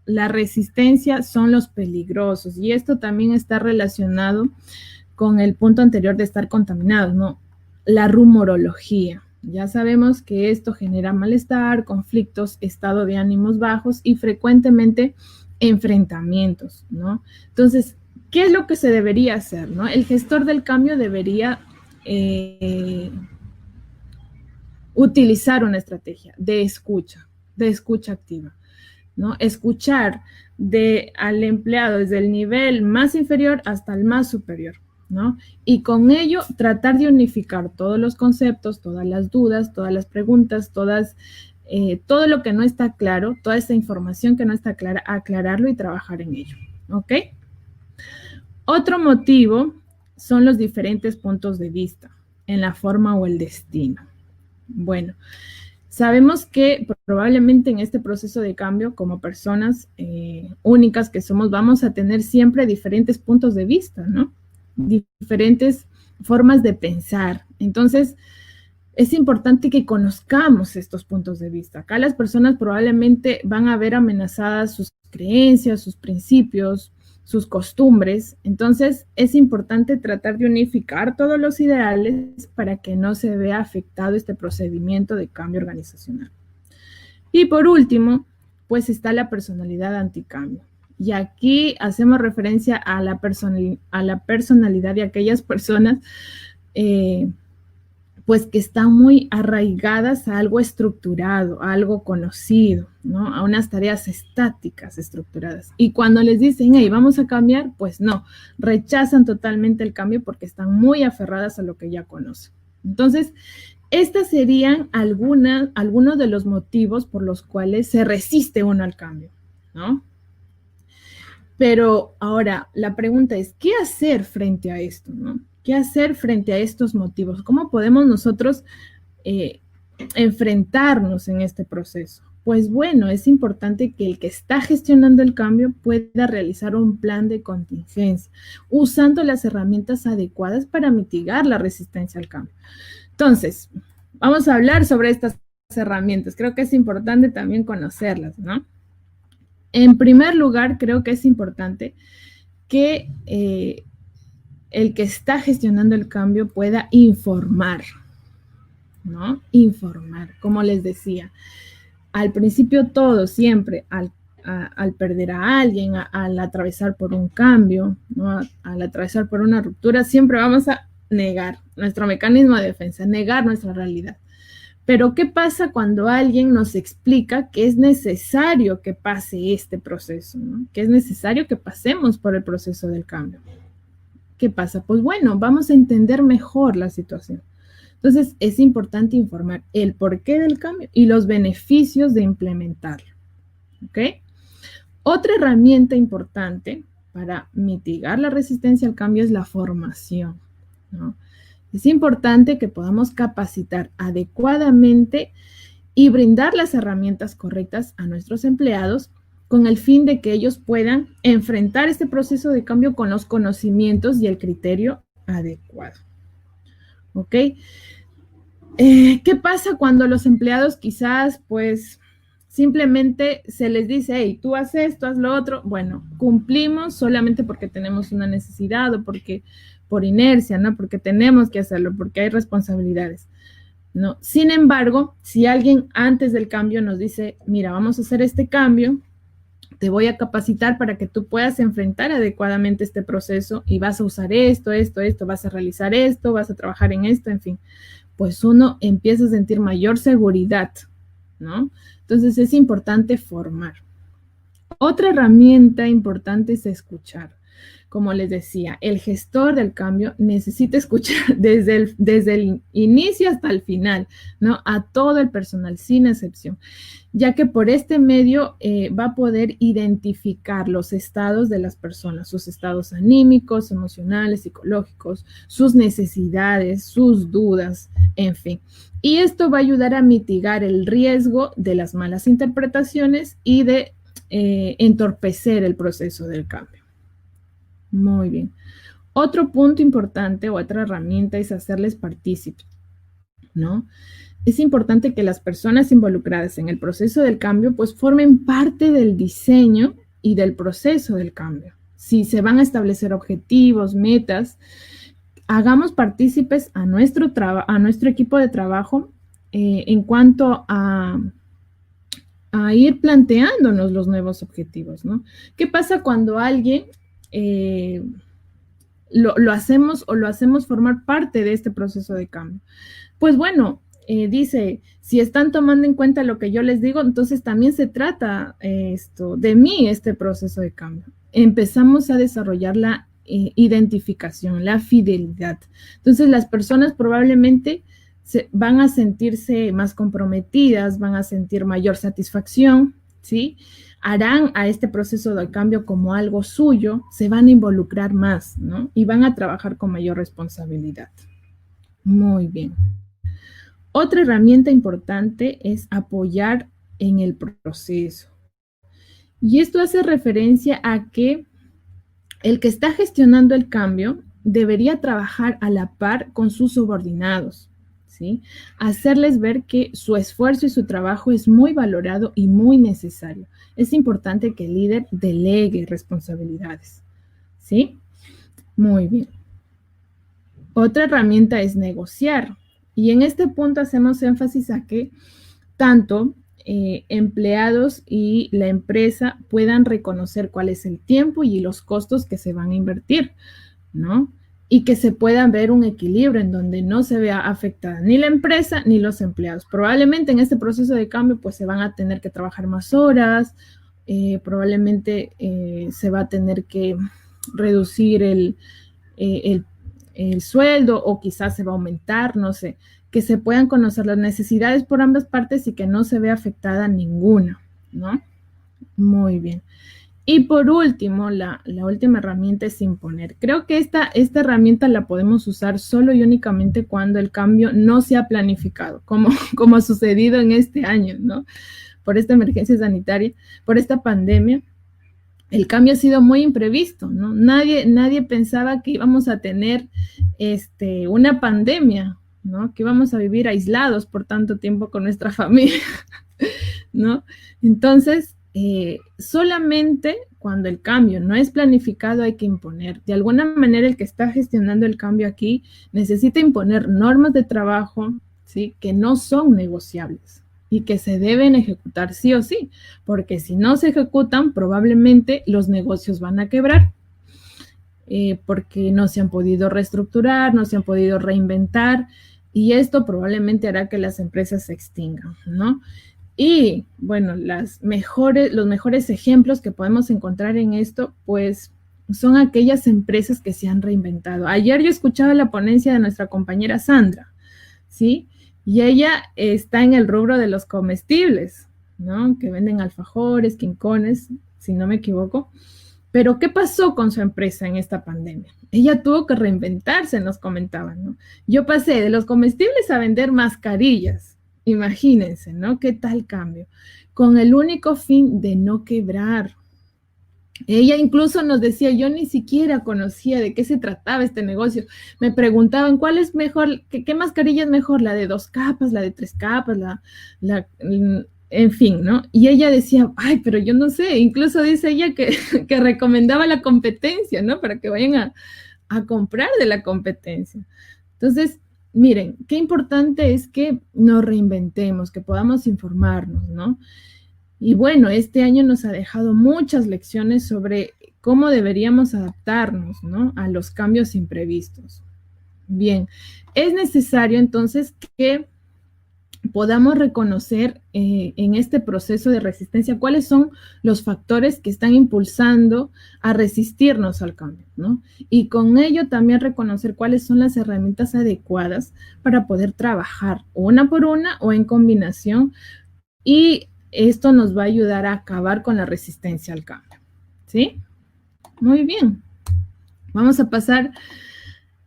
la resistencia son los peligrosos, y esto también está relacionado con el punto anterior de estar contaminados, ¿no? La rumorología. Ya sabemos que esto genera malestar, conflictos, estado de ánimos bajos y frecuentemente enfrentamientos, ¿no? Entonces, ¿qué es lo que se debería hacer, no? El gestor del cambio debería utilizar una estrategia de escucha activa, ¿no? Escuchar al empleado desde el nivel más inferior hasta el más superior, ¿no? Y con ello tratar de unificar todos los conceptos, todas las dudas, todas las preguntas, todo lo que no está claro, toda esa información que no está clara, aclararlo y trabajar en ello, ¿ok? Otro motivo son los diferentes puntos de vista en la forma o el destino. Bueno, sabemos que probablemente en este proceso de cambio, como personas únicas que somos, vamos a tener siempre diferentes puntos de vista, ¿no? Diferentes formas de pensar. Entonces, es importante que conozcamos estos puntos de vista. Acá las personas probablemente van a ver amenazadas sus creencias, sus principios, sus costumbres. Entonces, es importante tratar de unificar todos los ideales para que no se vea afectado este procedimiento de cambio organizacional. Y por último, pues está la personalidad anticambio. Y aquí hacemos referencia a la personalidad de aquellas personas pues que están muy arraigadas a algo estructurado, a algo conocido, ¿no? A unas tareas estáticas estructuradas. Y cuando les dicen, hey, vamos a cambiar, pues no, rechazan totalmente el cambio porque están muy aferradas a lo que ya conocen. Entonces, estas serían algunos de los motivos por los cuales se resiste uno al cambio, ¿no? Pero ahora, la pregunta es, ¿qué hacer frente a esto, no? ¿Qué hacer frente a estos motivos? ¿Cómo podemos nosotros enfrentarnos en este proceso? pues bueno, es importante que el que está gestionando el cambio pueda realizar un plan de contingencia, usando las herramientas adecuadas para mitigar la resistencia al cambio. Entonces, vamos a hablar sobre estas herramientas. Creo que es importante también conocerlas, ¿no? En primer lugar, creo que es importante que el que está gestionando el cambio pueda informar, ¿no? Informar, como les decía. Al principio todo, siempre, al perder a alguien, al atravesar por un cambio, ¿no? Al atravesar por una ruptura, siempre vamos a negar nuestro mecanismo de defensa, negar nuestra realidad. Pero ¿qué pasa cuando alguien nos explica que es necesario que pase este proceso, ¿no? Que es necesario que pasemos por el proceso del cambio? ¿Qué pasa? Pues bueno, vamos a entender mejor la situación. Entonces, es importante informar el porqué del cambio y los beneficios de implementarlo. ¿Ok? Otra herramienta importante para mitigar la resistencia al cambio es la formación, ¿no? Es importante que podamos capacitar adecuadamente y brindar las herramientas correctas a nuestros empleados con el fin de que ellos puedan enfrentar este proceso de cambio con los conocimientos y el criterio adecuado. ¿Ok? ¿Qué pasa cuando los empleados quizás, pues, simplemente se les dice, hey, tú haces esto, haz lo otro? Bueno, cumplimos solamente porque tenemos una necesidad o porque por inercia, ¿no? Porque tenemos que hacerlo, porque hay responsabilidades, ¿no? Sin embargo, si alguien antes del cambio nos dice, mira, vamos a hacer este cambio, te voy a capacitar para que tú puedas enfrentar adecuadamente este proceso y vas a usar esto, vas a realizar esto, vas a trabajar en esto, en fin, pues uno empieza a sentir mayor seguridad, ¿no? Entonces es importante formar. Otra herramienta importante es escuchar. Como les decía, el gestor del cambio necesita escuchar desde el inicio hasta el final, ¿no? A todo el personal, sin excepción, ya que por este medio va a poder identificar los estados de las personas, sus estados anímicos, emocionales, psicológicos, sus necesidades, sus dudas, en fin. Y esto va a ayudar a mitigar el riesgo de las malas interpretaciones y de entorpecer el proceso del cambio. Muy bien. Otro punto importante o otra herramienta es hacerles partícipes, ¿no? Es importante que las personas involucradas en el proceso del cambio pues formen parte del diseño y del proceso del cambio. Si se van a establecer objetivos, metas, hagamos partícipes a nuestro equipo de trabajo en cuanto a ir planteándonos los nuevos objetivos, ¿no? ¿Qué pasa cuando alguien lo hacemos formar parte de este proceso de cambio? Pues bueno, dice, si están tomando en cuenta lo que yo les digo, entonces también se trata de mí, este proceso de cambio. Empezamos a desarrollar la identificación, la fidelidad. Entonces las personas probablemente van a sentirse más comprometidas, van a sentir mayor satisfacción, ¿sí? Harán a este proceso de cambio como algo suyo, se van a involucrar más, ¿no? Y van a trabajar con mayor responsabilidad. Muy bien. Otra herramienta importante es apoyar en el proceso. Y esto hace referencia a que el que está gestionando el cambio debería trabajar a la par con sus subordinados, ¿sí? Hacerles ver que su esfuerzo y su trabajo es muy valorado y muy necesario. Es importante que el líder delegue responsabilidades, ¿sí? Muy bien. Otra herramienta es negociar. Y en este punto hacemos énfasis a que tanto empleados y la empresa puedan reconocer cuál es el tiempo y los costos que se van a invertir, ¿no? Y que se pueda ver un equilibrio en donde no se vea afectada ni la empresa ni los empleados. Probablemente en este proceso de cambio pues se van a tener que trabajar más horas, probablemente se va a tener que reducir el sueldo o quizás se va a aumentar, no sé, que se puedan conocer las necesidades por ambas partes y que no se vea afectada ninguna, ¿no? Muy bien. Y por último, la última herramienta es imponer. Creo que esta herramienta la podemos usar solo y únicamente cuando el cambio no se ha planificado, como ha sucedido en este año, ¿no? por esta emergencia sanitaria, por esta pandemia, el cambio ha sido muy imprevisto, ¿no? Nadie pensaba que íbamos a tener una pandemia, ¿no? Que íbamos a vivir aislados por tanto tiempo con nuestra familia, ¿no? Entonces, solamente cuando el cambio no es planificado hay que imponer. De alguna manera, el que está gestionando el cambio aquí necesita imponer normas de trabajo, ¿sí? Que no son negociables y que se deben ejecutar sí o sí, porque si no se ejecutan, probablemente los negocios van a quebrar, porque no se han podido reestructurar, no se han podido reinventar, y esto probablemente hará que las empresas se extingan, ¿no? Y, bueno, los mejores ejemplos que podemos encontrar en esto, pues, son aquellas empresas que se han reinventado. Ayer yo escuchaba la ponencia de nuestra compañera Sandra, ¿sí? Y ella está en el rubro de los comestibles, ¿no? Que venden alfajores, quincones, si no me equivoco. Pero, ¿qué pasó con su empresa en esta pandemia? Ella tuvo que reinventarse, nos comentaban, ¿no? Yo pasé de los comestibles a vender mascarillas. Imagínense, ¿no? ¿Qué tal cambio? Con el único fin de no quebrar. Ella incluso nos decía, yo ni siquiera conocía de qué se trataba este negocio. Me preguntaban, ¿cuál es mejor? ¿Qué mascarilla es mejor? ¿La de 2 capas, la de 3 capas, en fin, ¿no? Y ella decía, ay, pero yo no sé. Incluso dice ella que recomendaba la competencia, ¿no? Para que vayan a comprar de la competencia. Entonces, miren, qué importante es que nos reinventemos, que podamos informarnos, ¿no? Y bueno, este año nos ha dejado muchas lecciones sobre cómo deberíamos adaptarnos, ¿no? A los cambios imprevistos. Bien, es necesario entonces que podamos reconocer en este proceso de resistencia cuáles son los factores que están impulsando a resistirnos al cambio, ¿no? Y con ello también reconocer cuáles son las herramientas adecuadas para poder trabajar una por una o en combinación, y esto nos va a ayudar a acabar con la resistencia al cambio, ¿sí? Muy bien. Vamos a pasar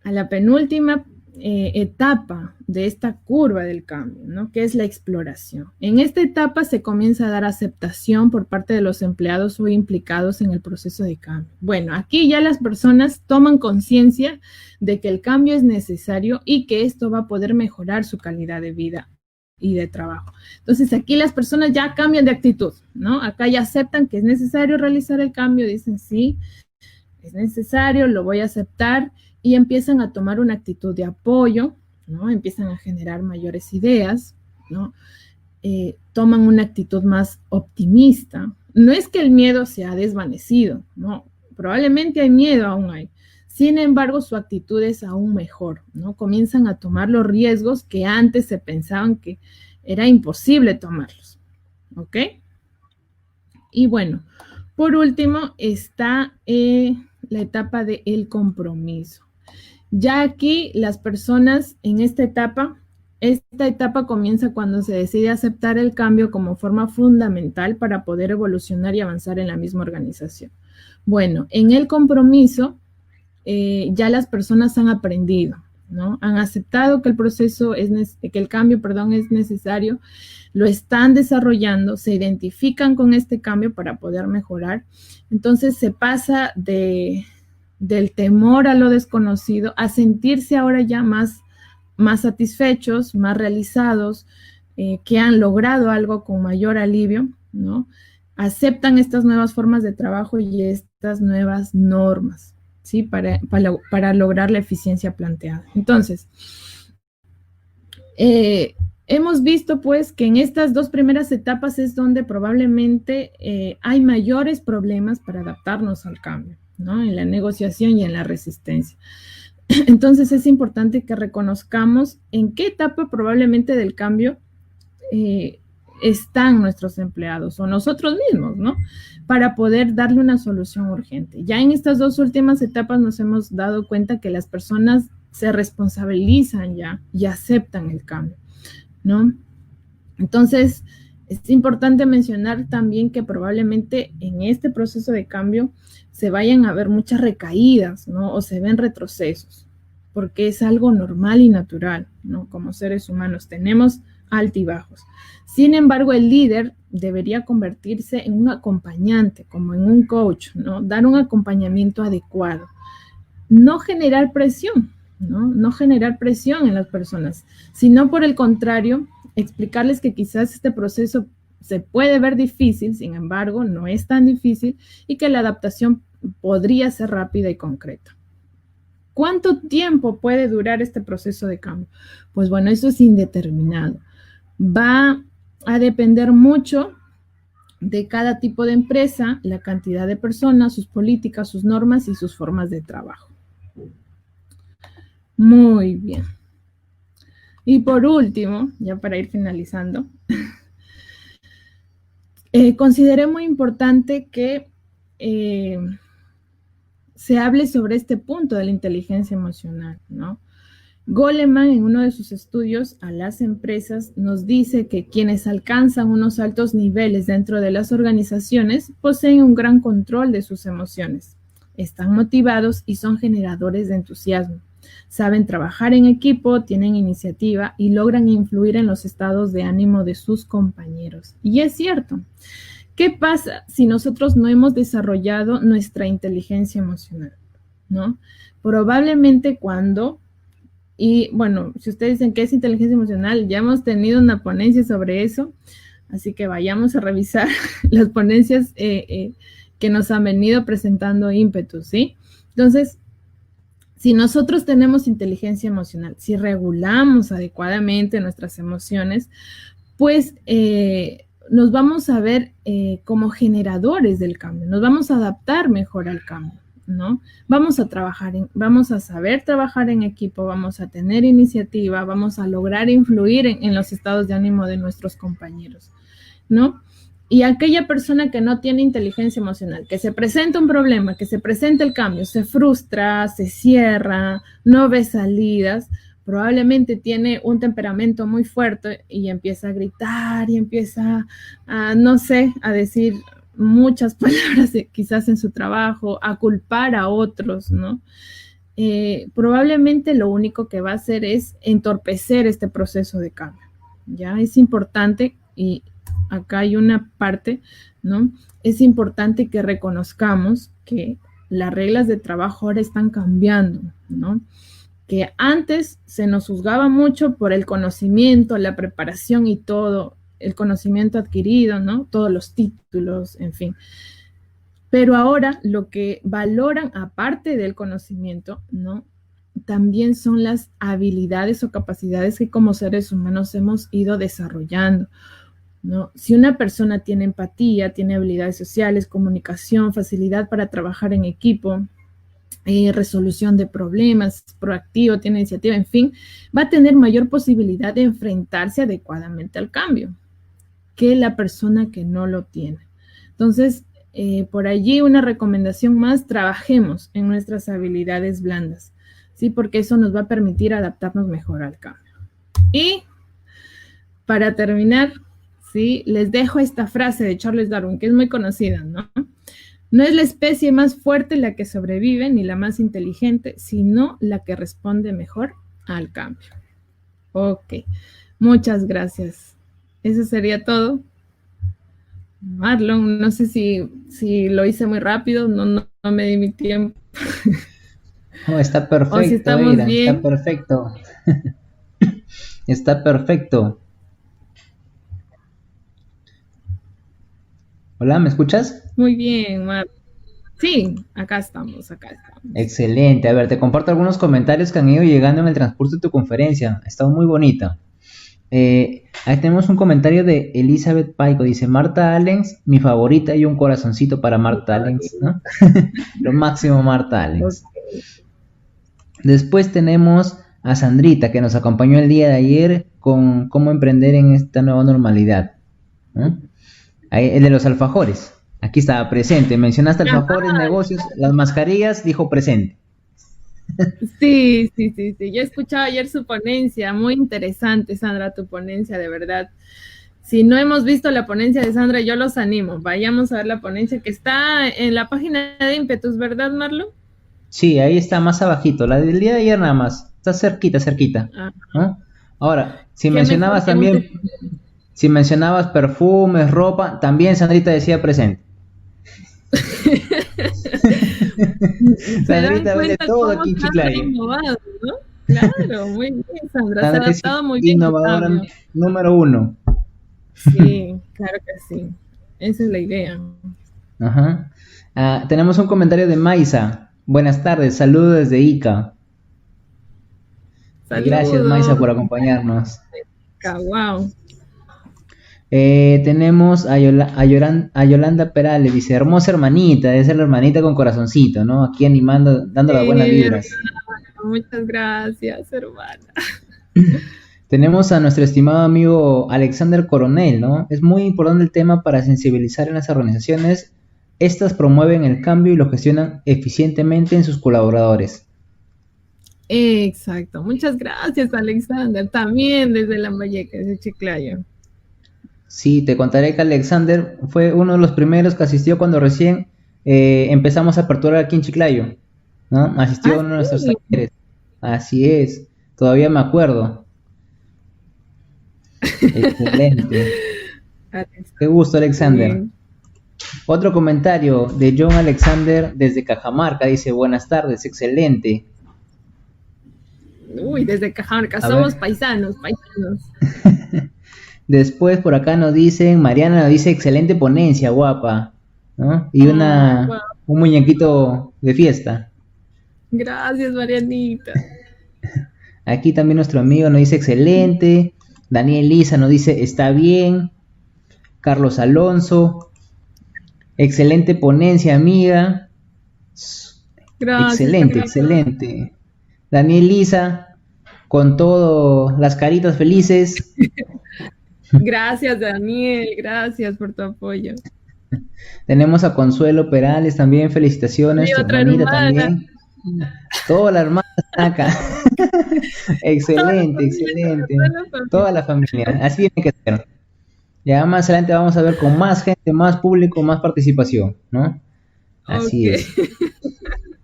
a la penúltima etapa de esta curva del cambio, ¿no? Que es la exploración. En esta etapa se comienza a dar aceptación por parte de los empleados o implicados en el proceso de cambio. Bueno, aquí ya las personas toman conciencia de que el cambio es necesario y que esto va a poder mejorar su calidad de vida y de trabajo. Entonces, aquí las personas ya cambian de actitud, ¿no? Acá ya aceptan que es necesario realizar el cambio, dicen sí, es necesario, lo voy a aceptar, y empiezan a tomar una actitud de apoyo, ¿no? Empiezan a generar mayores ideas, ¿no? Toman una actitud más optimista. No es que el miedo se ha desvanecido, ¿no? Probablemente hay miedo, aún hay. Sin embargo, su actitud es aún mejor, ¿no? Comienzan a tomar los riesgos que antes se pensaban que era imposible tomarlos, ¿ok? Y bueno, por último está la etapa del compromiso. Ya aquí las personas en esta etapa comienza cuando se decide aceptar el cambio como forma fundamental para poder evolucionar y avanzar en la misma organización. Bueno, en el compromiso ya las personas han aprendido, ¿no? Han aceptado que el cambio es necesario, lo están desarrollando, se identifican con este cambio para poder mejorar. Entonces se pasa del temor a lo desconocido a sentirse ahora ya más satisfechos, más realizados, que han logrado algo con mayor alivio, ¿no? Aceptan estas nuevas formas de trabajo y estas nuevas normas, ¿sí? Para lograr la eficiencia planteada. Entonces, hemos visto pues que en estas 2 primeras etapas es donde probablemente hay mayores problemas para adaptarnos al cambio, ¿no? En la negociación y en la resistencia. Entonces es importante que reconozcamos en qué etapa probablemente del cambio están nuestros empleados o nosotros mismos, ¿no? Para poder darle una solución urgente. Ya en estas 2 últimas etapas nos hemos dado cuenta que las personas se responsabilizan ya y aceptan el cambio, ¿no? Entonces, es importante mencionar también que probablemente en este proceso de cambio se vayan a ver muchas recaídas, ¿no? O se ven retrocesos, porque es algo normal y natural, ¿no? Como seres humanos tenemos altibajos. Sin embargo, el líder debería convertirse en un acompañante, como en un coach, ¿no? Dar un acompañamiento adecuado. No generar presión, ¿no? No generar presión en las personas, sino por el contrario, explicarles que quizás este proceso se puede ver difícil, sin embargo, no es tan difícil y que la adaptación podría ser rápida y concreta. ¿Cuánto tiempo puede durar este proceso de cambio? Pues bueno, eso es indeterminado. Va a depender mucho de cada tipo de empresa, la cantidad de personas, sus políticas, sus normas y sus formas de trabajo. Muy bien. Y por último, ya para ir finalizando, consideré muy importante que se hable sobre este punto de la inteligencia emocional, ¿no? Goleman, en uno de sus estudios a las empresas, nos dice que quienes alcanzan unos altos niveles dentro de las organizaciones poseen un gran control de sus emociones, están motivados y son generadores de entusiasmo. Saben trabajar en equipo, tienen iniciativa y logran influir en los estados de ánimo de sus compañeros. Y es cierto. ¿Qué pasa si nosotros no hemos desarrollado nuestra inteligencia emocional? ¿No? Probablemente cuando, y bueno, si ustedes dicen que es inteligencia emocional, ya hemos tenido una ponencia sobre eso, así que vayamos a revisar las ponencias que nos han venido presentando ímpetus, ¿sí? Entonces, si nosotros tenemos inteligencia emocional, si regulamos adecuadamente nuestras emociones, pues nos vamos a ver como generadores del cambio, nos vamos a adaptar mejor al cambio, ¿no? Vamos a saber trabajar en equipo, vamos a tener iniciativa, vamos a lograr influir en los estados de ánimo de nuestros compañeros, ¿no? Y aquella persona que no tiene inteligencia emocional, que se presenta un problema, que se presenta el cambio, se frustra, se cierra, no ve salidas, probablemente tiene un temperamento muy fuerte y empieza a gritar y empieza a, no sé, a decir muchas palabras quizás en su trabajo, a culpar a otros, ¿no? Probablemente lo único que va a hacer es entorpecer este proceso de cambio, ¿ya? Es importante, y acá hay una parte, ¿no? Es importante que reconozcamos que las reglas de trabajo ahora están cambiando, ¿no? Que antes se nos juzgaba mucho por el conocimiento, la preparación y todo, el conocimiento adquirido, ¿no? Todos los títulos, en fin. Pero ahora lo que valoran, aparte del conocimiento, ¿no? También son las habilidades o capacidades que como seres humanos hemos ido desarrollando, ¿no? Si una persona tiene empatía, tiene habilidades sociales, comunicación, facilidad para trabajar en equipo, resolución de problemas, proactivo, tiene iniciativa, en fin, va a tener mayor posibilidad de enfrentarse adecuadamente al cambio que la persona que no lo tiene. Entonces, por allí una recomendación más, trabajemos en nuestras habilidades blandas, ¿sí? Porque eso nos va a permitir adaptarnos mejor al cambio. Y para terminar, ¿sí? Les dejo esta frase de Charles Darwin, que es muy conocida, ¿no? No es la especie más fuerte la que sobrevive, ni la más inteligente, sino la que responde mejor al cambio. Ok, muchas gracias. Eso sería todo. Marlon, no sé si lo hice muy rápido, no me di mi tiempo. No, está perfecto, o si estamos Eira, bien. está perfecto. Está perfecto. Hola, ¿me escuchas? Muy bien, Marlon. Sí, acá estamos. Excelente. A ver, te comparto algunos comentarios que han ido llegando en el transcurso de tu conferencia. Ha estado muy bonita. Ahí tenemos un comentario de Elizabeth Paico. Dice, Marta Allens, mi favorita, y un corazoncito para Marta Allens, ¿no? Lo máximo, Marta Allens. Okay. Después tenemos a Sandrita, que nos acompañó el día de ayer con cómo emprender en esta nueva normalidad, ¿no? Ahí, el de los alfajores. Aquí estaba presente. Mencionaste alfajores, negocios, las mascarillas, dijo presente. Sí. Yo escuchaba ayer su ponencia, muy interesante, Sandra, tu ponencia, de verdad. Si no hemos visto la ponencia de Sandra, yo los animo. Vayamos a ver la ponencia que está en la página de Ímpetus, ¿verdad, Marlon? Sí, ahí está más abajito, la del día de ayer nada más. Está cerquita, ¿no? Ahora, si Qué mencionabas mejor que un también, si mencionabas perfumes, ropa, también Sandrita decía presente. Se dan Sandrita vende cuenta todo cómo aquí en se ha Chiclayo. innovado, ¿no? Claro, muy bien, Sandra, se ha Sandrita es adaptado muy bien al innovadora cambio. número uno. Sí, claro que sí. Esa es la idea. Ajá. Tenemos un comentario de Maisa. Buenas tardes, saludos desde Ica. Gracias, Maisa, Saludos, por acompañarnos. wow. Tenemos a Yolanda Perales, dice, hermosa hermanita, debe ser la hermanita con corazoncito, ¿no? Aquí animando, dando las Sí, buenas mi vibras. hermana, muchas gracias, hermana. Tenemos a nuestro estimado amigo Alexander Coronel, ¿no? Es muy importante el tema para sensibilizar en las organizaciones. Estas promueven el cambio y lo gestionan eficientemente en sus colaboradores. Exacto, muchas gracias, Alexander. También desde Lambayeque, desde Chiclayo. Sí, te contaré que Alexander fue uno de los primeros que asistió cuando recién empezamos a aperturar aquí en Chiclayo, ¿no? Asistió a Ah, uno de nuestros sí. talleres. Así es, todavía me acuerdo. Excelente. Alex, Qué gusto, muy Alexander. bien. Otro comentario de John Alexander desde Cajamarca. Dice, buenas tardes, excelente. Uy, desde Cajamarca, A ver. somos paisanos, paisanos. Después por acá nos dicen, Mariana nos dice, excelente ponencia, guapa. ¿No? Y Ay, guau. un muñequito de fiesta. Gracias, Marianita. Aquí también nuestro amigo nos dice, excelente. Daniel Lisa nos dice, está bien. Carlos Alonso, excelente ponencia, amiga. Gracias, Excelente, Carlitos. excelente. Daniel Lisa, con todo, las caritas felices. Gracias, Daniel. Gracias por tu apoyo. Tenemos a Consuelo Perales también, felicitaciones, Mi tu otra hermanita hermana. también. Toda la hermana está acá. Excelente, excelente. Toda la familia. Toda la familia, así tiene que ser. Ya más adelante vamos a ver con más gente, más público, más participación, ¿no? Así Ok. es.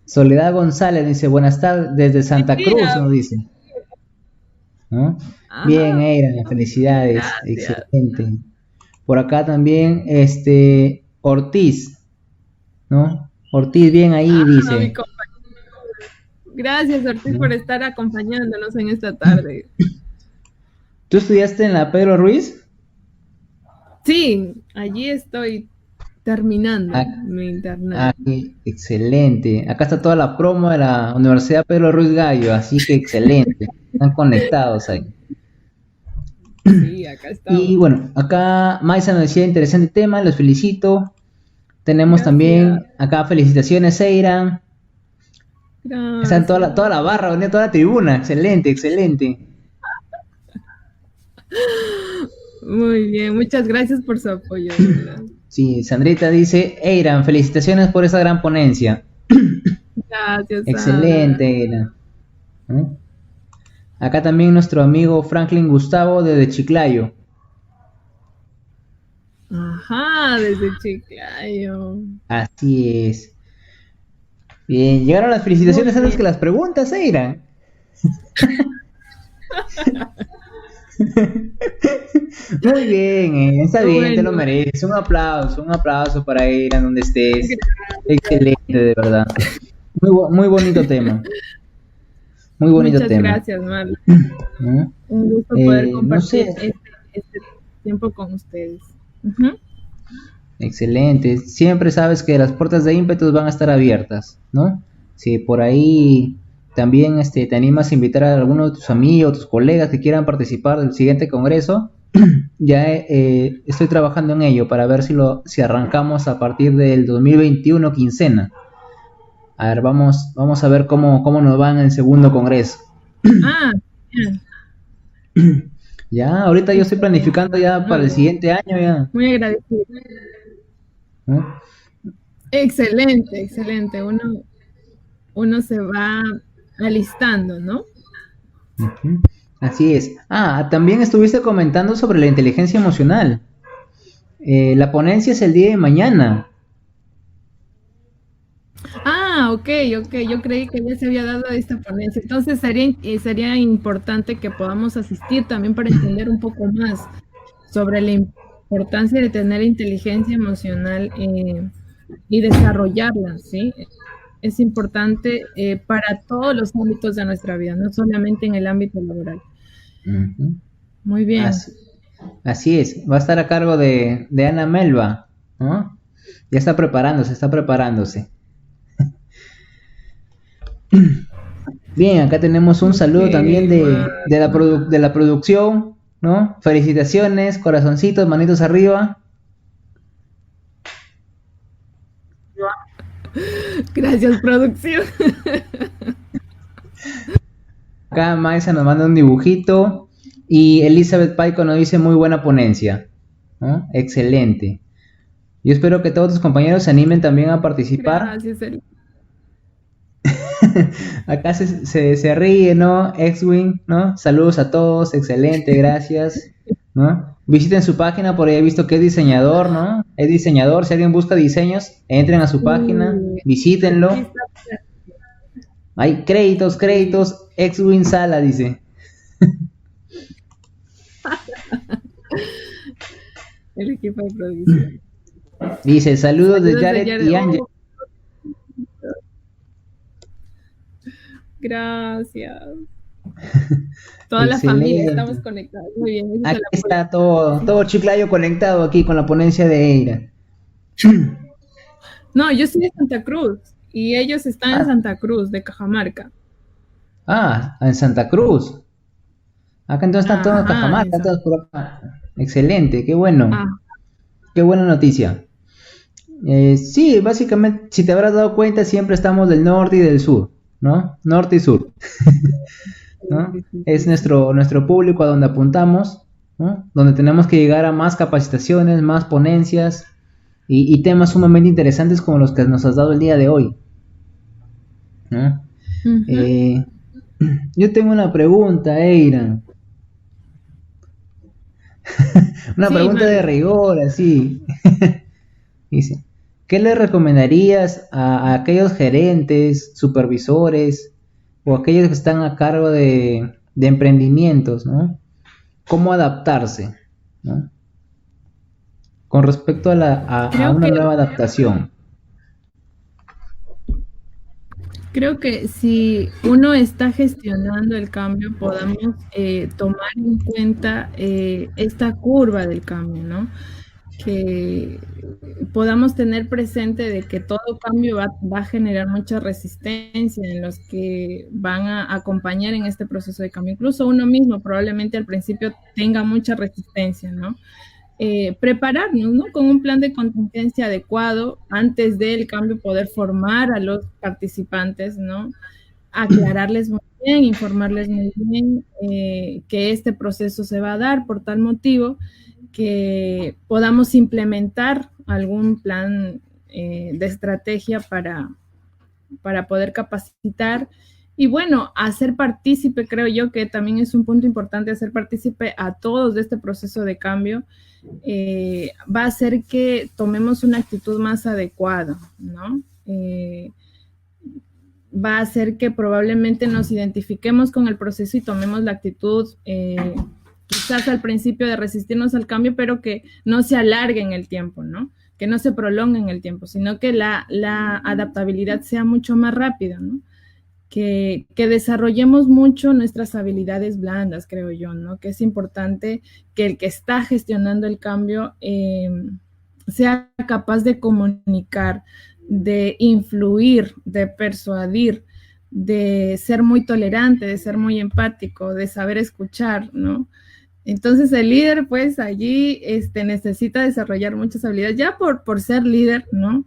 Soledad González dice, buenas tardes, desde Santa Cruz, Mira, nos dice. ¿No? Bien, ajá, Eira, felicidades, gracias. excelente. Por acá también, Ortiz, ¿no? Ortiz, bien ahí, Ah, mi dice. compañero. Gracias, Ortiz, por ¿No? estar acompañándonos en esta tarde. ¿Tú estudiaste en la Pedro Ruiz? Sí, allí estoy terminando Ah, mi internado. excelente. Acá está toda la promo de la Universidad Pedro Ruiz Gallo, así que excelente. Están conectados ahí. Sí, acá Y estamos. bueno, acá Maisa nos decía interesante tema, los felicito. Tenemos Gracias, también acá felicitaciones, Eira. Están gracias. toda la barra, venía toda la tribuna. Excelente, excelente. Muy bien, muchas gracias por su apoyo, de verdad. Sí, Sandrita dice, Eiran, felicitaciones por esa gran ponencia. Gracias, Sandra. Excelente, Eiran. ¿Mm? Acá también nuestro amigo Franklin Gustavo desde Chiclayo. Ajá, desde Chiclayo. Así es. Bien, llegaron las Muy felicitaciones antes bien. que las preguntas, Eiran. Muy bien, está bien, te lo Bueno, mereces. Un aplauso para Eiran donde estés. Excelente, de verdad. Muy bonito tema. Muy bonito muchas tema. gracias, Marla. ¿Mm? Un gusto poder No compartir sé, este tiempo con ustedes. Ujú. excelente. Siempre sabes que las puertas de ímpetus van a estar abiertas, ¿no? Si por ahí también te animas a invitar a alguno de tus amigos, tus colegas que quieran participar del siguiente congreso, ya estoy trabajando en ello para ver si arrancamos a partir del 2021 quincena. A ver, vamos a ver cómo nos va en el segundo congreso. Ah, bien. Ya, ahorita yo estoy Excelente. planificando ya Muy para el bien. siguiente año ya, Muy agradecido. ¿no? Excelente, excelente. Uno se va alistando, ¿no? Ujú. Así es. También estuviste comentando sobre la inteligencia emocional. La ponencia es el día de mañana. Ok, yo creí que ya se había dado esta ponencia. Entonces sería importante que podamos asistir también para entender un poco más sobre la importancia de tener inteligencia emocional y desarrollarla, ¿sí? Es importante para todos los ámbitos de nuestra vida, no solamente en el ámbito laboral. Ujú. Muy bien. Así es, va a estar a cargo de Ana Melba, ¿no? Ya está preparándose. Bien, acá tenemos un saludo también de la producción, ¿no? Felicitaciones, corazoncitos, manitos arriba. Gracias, producción. Acá Maisa nos manda un dibujito y Elizabeth Paico nos dice muy buena ponencia, ¿no? Excelente. Yo espero que todos tus compañeros se animen también a participar. Gracias, Eli. Acá se ríe, ¿no? X-Wing, ¿no? Saludos a todos, excelente, gracias, ¿no? Visiten su página, por ahí he visto que es diseñador, ¿no? Es diseñador, si alguien busca diseños, entren a su página, visítenlo. Hay créditos, X-Wing Sala, dice. El equipo de producción. Dice, saludos de Jared y Ángel. Gracias. Toda la familia estamos conectados. Muy bien. Aquí está todo Chiclayo conectado aquí con la ponencia de Eira. No, yo soy de Santa Cruz y ellos están en Santa Cruz, de Cajamarca. Ah, en Santa Cruz. Acá entonces están todos en Cajamarca, todos por acá. Excelente, qué bueno. Qué buena noticia. Sí, básicamente, si te habrás dado cuenta, siempre estamos del norte y del sur, ¿no? Norte y sur. ¿No? Es nuestro público a donde apuntamos, ¿no? Donde tenemos que llegar a más capacitaciones, más ponencias y temas sumamente interesantes como los que nos has dado el día de hoy, ¿no? Yo tengo una pregunta, Eira. Una pregunta de rigor, así. Dice, ¿qué le recomendarías a aquellos gerentes, supervisores o aquellos que están a cargo de emprendimientos, ¿no? ¿Cómo adaptarse, ¿no? Con respecto a una nueva adaptación. Creo que si uno está gestionando el cambio, podamos tomar en cuenta esta curva del cambio, ¿no? Que podamos tener presente de que todo cambio va a generar mucha resistencia en los que van a acompañar en este proceso de cambio. Incluso uno mismo probablemente al principio tenga mucha resistencia, ¿no? Prepararnos, ¿no? Con un plan de contingencia adecuado antes del cambio, poder formar a los participantes, ¿no? Aclararles muy bien, informarles muy bien que este proceso se va a dar por tal motivo, que podamos implementar algún plan de estrategia para poder capacitar y bueno, hacer partícipe, creo yo que también es un punto importante, hacer partícipe a todos de este proceso de cambio, va a hacer que tomemos una actitud más adecuada, ¿no? Va a hacer que probablemente nos identifiquemos con el proceso y tomemos la actitud quizás al principio de resistirnos al cambio, pero que no se alargue en el tiempo, ¿no? Que no se prolongue en el tiempo, sino que la adaptabilidad sea mucho más rápida, ¿no? Que desarrollemos mucho nuestras habilidades blandas, creo yo, ¿no? Que es importante que el que está gestionando el cambio sea capaz de comunicar, de influir, de persuadir, de ser muy tolerante, de ser muy empático, de saber escuchar, ¿no? Entonces el líder, pues allí necesita desarrollar muchas habilidades, ya por ser líder, ¿no?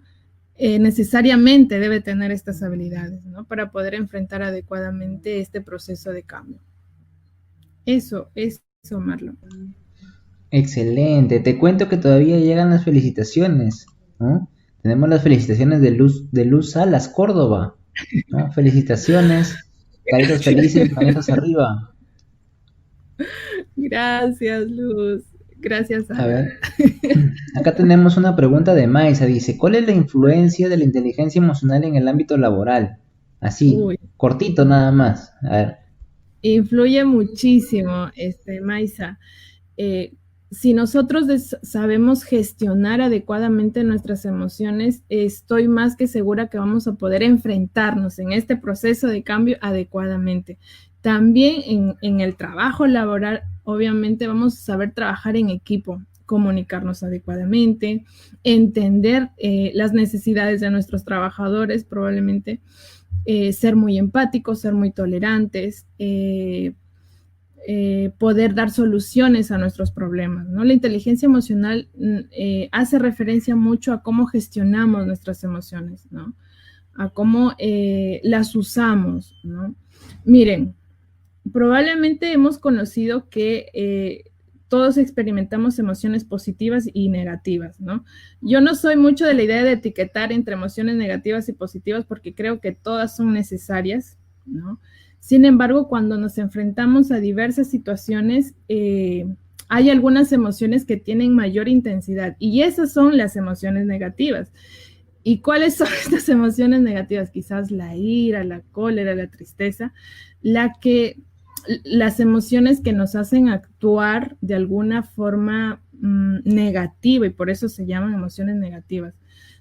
Necesariamente debe tener estas habilidades, ¿no? Para poder enfrentar adecuadamente este proceso de cambio. Eso, Marlon. Excelente. Te cuento que todavía llegan las felicitaciones, ¿no? Tenemos las felicitaciones de Luz Salas, Córdoba, ¿no? Felicitaciones. Caritos felices, caritos arriba. Gracias, Luz. Gracias, A Ana. ver, acá tenemos una pregunta de Maisa. Dice, ¿cuál es la influencia de la inteligencia emocional en el ámbito laboral? Así, Uy, cortito nada más. A ver. influye muchísimo, Maisa. eh, si nosotros sabemos gestionar adecuadamente nuestras emociones, estoy más que segura que vamos a poder enfrentarnos en este proceso de cambio adecuadamente. También en el trabajo laboral, obviamente vamos a saber trabajar en equipo, comunicarnos adecuadamente, entender las necesidades de nuestros trabajadores, probablemente ser muy empáticos, ser muy tolerantes, poder dar soluciones a nuestros problemas, ¿no? La inteligencia emocional hace referencia mucho a cómo gestionamos nuestras emociones, ¿no? A cómo las usamos, ¿no? Miren, probablemente hemos conocido que todos experimentamos emociones positivas y negativas, ¿no? Yo no soy mucho de la idea de etiquetar entre emociones negativas y positivas porque creo que todas son necesarias, ¿no? Sin embargo, cuando nos enfrentamos a diversas situaciones, hay algunas emociones que tienen mayor intensidad y esas son las emociones negativas. ¿Y cuáles son estas emociones negativas? Quizás la ira, la cólera, la tristeza, las emociones que nos hacen actuar de alguna forma negativa y por eso se llaman emociones negativas.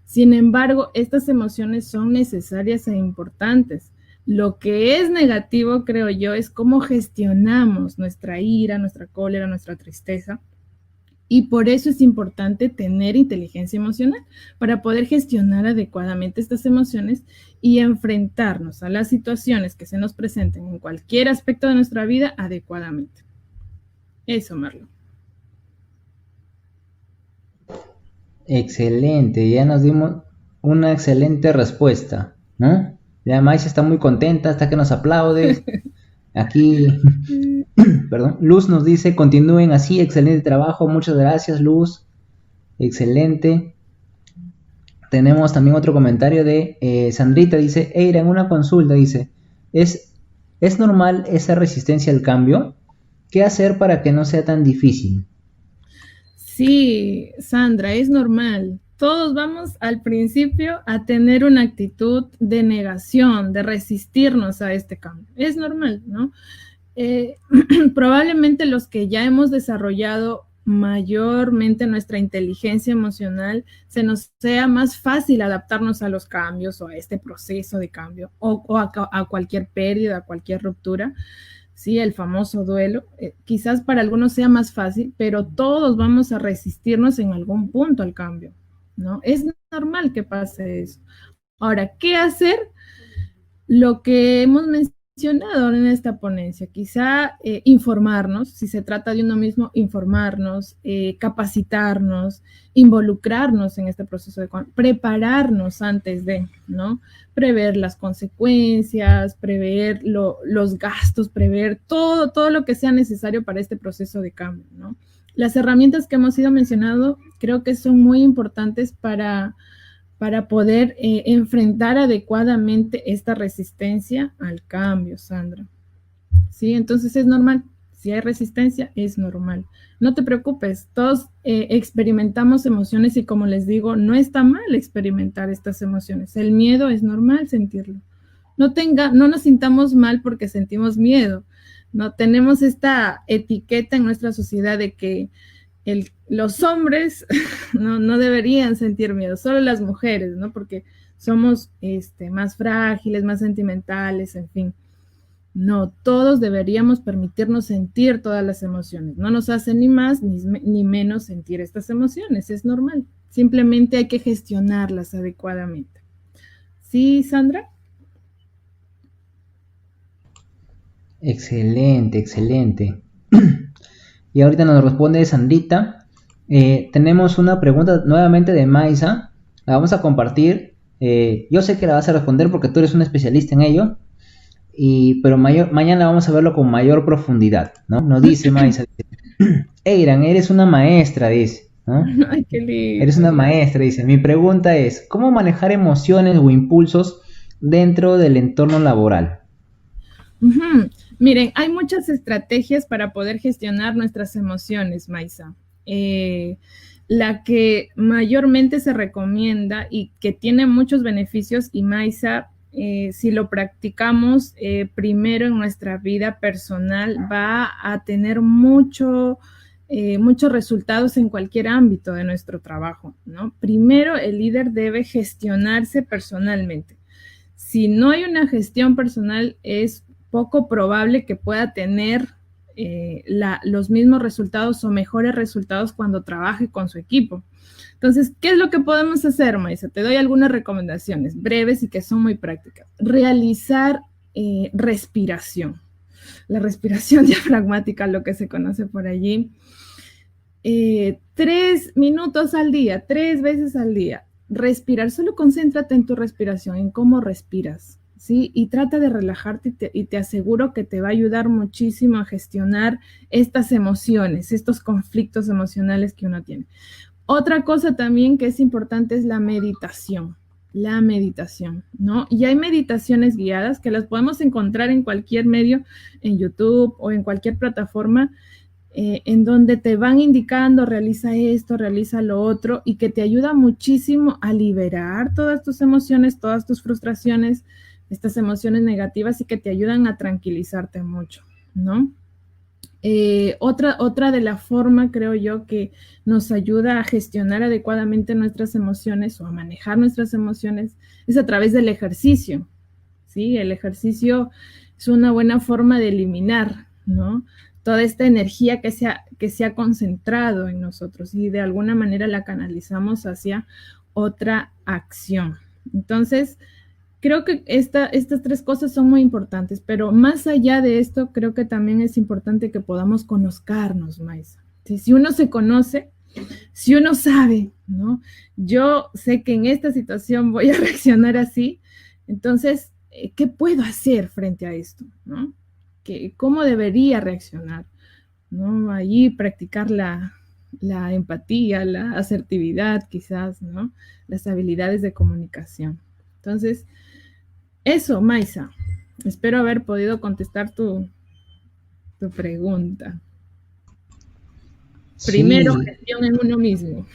Sin embargo, estas emociones son necesarias e importantes. Lo que es negativo, creo yo, es cómo gestionamos nuestra ira, nuestra cólera, nuestra tristeza. Y por eso es importante tener inteligencia emocional para poder gestionar adecuadamente estas emociones y enfrentarnos a las situaciones que se nos presenten en cualquier aspecto de nuestra vida adecuadamente. Eso, Marlon. Excelente, ya nos dimos una excelente respuesta, ¿no? Ya Maisa está muy contenta, hasta que nos aplaude. Aquí, perdón, Luz nos dice, continúen así, excelente trabajo, muchas gracias, Luz. Excelente. Tenemos también otro comentario de Sandrita, dice, Eira, en una consulta, dice, ¿es normal esa resistencia al cambio? ¿Qué hacer para que no sea tan difícil? Sí, Sandra, es normal. Todos vamos al principio a tener una actitud de negación, de resistirnos a este cambio. Es normal, ¿no? Probablemente los que ya hemos desarrollado mayormente nuestra inteligencia emocional, se nos sea más fácil adaptarnos a los cambios o a este proceso de cambio o a cualquier pérdida, a cualquier ruptura. Sí, el famoso duelo, quizás para algunos sea más fácil, pero todos vamos a resistirnos en algún punto al cambio, ¿no? Es normal que pase eso. Ahora, ¿qué hacer? Lo que hemos mencionado en esta ponencia, quizá informarnos, si se trata de uno mismo, informarnos, capacitarnos, involucrarnos en este proceso de prepararnos antes de, ¿no? Prever las consecuencias, prever los gastos, prever todo lo que sea necesario para este proceso de cambio, ¿no? Las herramientas que hemos ido mencionando creo que son muy importantes para poder enfrentar adecuadamente esta resistencia al cambio, Sandra. ¿Sí? Entonces es normal. Si hay resistencia, es normal. No te preocupes, todos experimentamos emociones y como les digo, no está mal experimentar estas emociones. El miedo es normal sentirlo. No nos sintamos mal porque sentimos miedo. No tenemos esta etiqueta en nuestra sociedad de que los hombres no deberían sentir miedo, solo las mujeres, ¿no? Porque somos más frágiles, más sentimentales, en fin. No, todos deberíamos permitirnos sentir todas las emociones. No nos hace ni más ni menos sentir estas emociones, es normal. Simplemente hay que gestionarlas adecuadamente. ¿Sí, Sandra? Excelente, excelente. Y ahorita nos responde Sandrita. Tenemos una pregunta nuevamente de Maisa. La vamos a compartir. Yo sé que la vas a responder porque tú eres un especialista en ello. Pero mañana vamos a verlo con mayor profundidad, ¿no? Nos dice Maisa. Eiran, eres una maestra, dice, ¿no? Ay, qué lindo. Eres una maestra, dice. Mi pregunta es, ¿cómo manejar emociones o impulsos dentro del entorno laboral? Miren, hay muchas estrategias para poder gestionar nuestras emociones, Maisa. la que mayormente se recomienda y que tiene muchos beneficios, y Maisa, si lo practicamos primero en nuestra vida personal, va a tener muchos resultados en cualquier ámbito de nuestro trabajo, ¿no? Primero, el líder debe gestionarse personalmente. Si no hay una gestión personal, es poco probable que pueda tener los mismos resultados o mejores resultados cuando trabaje con su equipo. Entonces, ¿qué es lo que podemos hacer, Maisa? Te doy algunas recomendaciones breves y que son muy prácticas. Realizar respiración. La respiración diafragmática, lo que se conoce por allí. 3 minutos al día, 3 veces al día. Respirar, solo concéntrate en tu respiración, en cómo respiras, ¿sí? Y trata de relajarte y te aseguro que te va a ayudar muchísimo a gestionar estas emociones, estos conflictos emocionales que uno tiene. Otra cosa también que es importante es la meditación, ¿no? Y hay meditaciones guiadas que las podemos encontrar en cualquier medio, en YouTube o en cualquier plataforma, en donde te van indicando, realiza esto, realiza lo otro, y que te ayuda muchísimo a liberar todas tus emociones, todas tus frustraciones, estas emociones negativas, y que te ayudan a tranquilizarte mucho, ¿no? Otra de la forma, creo yo, que nos ayuda a gestionar adecuadamente nuestras emociones o a manejar nuestras emociones es a través del ejercicio, ¿sí? El ejercicio es una buena forma de eliminar, ¿no?, toda esta energía que se ha concentrado en nosotros, y de alguna manera la canalizamos hacia otra acción. Entonces, creo que estas 3 cosas son muy importantes, pero más allá de esto, creo que también es importante que podamos conocernos, Maisa. Si uno se conoce, si uno sabe, ¿no? Yo sé que en esta situación voy a reaccionar así, entonces, ¿qué puedo hacer frente a esto, ¿no? ¿Cómo debería reaccionar, ¿no? Allí practicar la empatía, la asertividad, quizás, ¿no? Las habilidades de comunicación. Entonces, eso, Maisa. Espero haber podido contestar tu pregunta. Primero, sí. Gestión en uno mismo.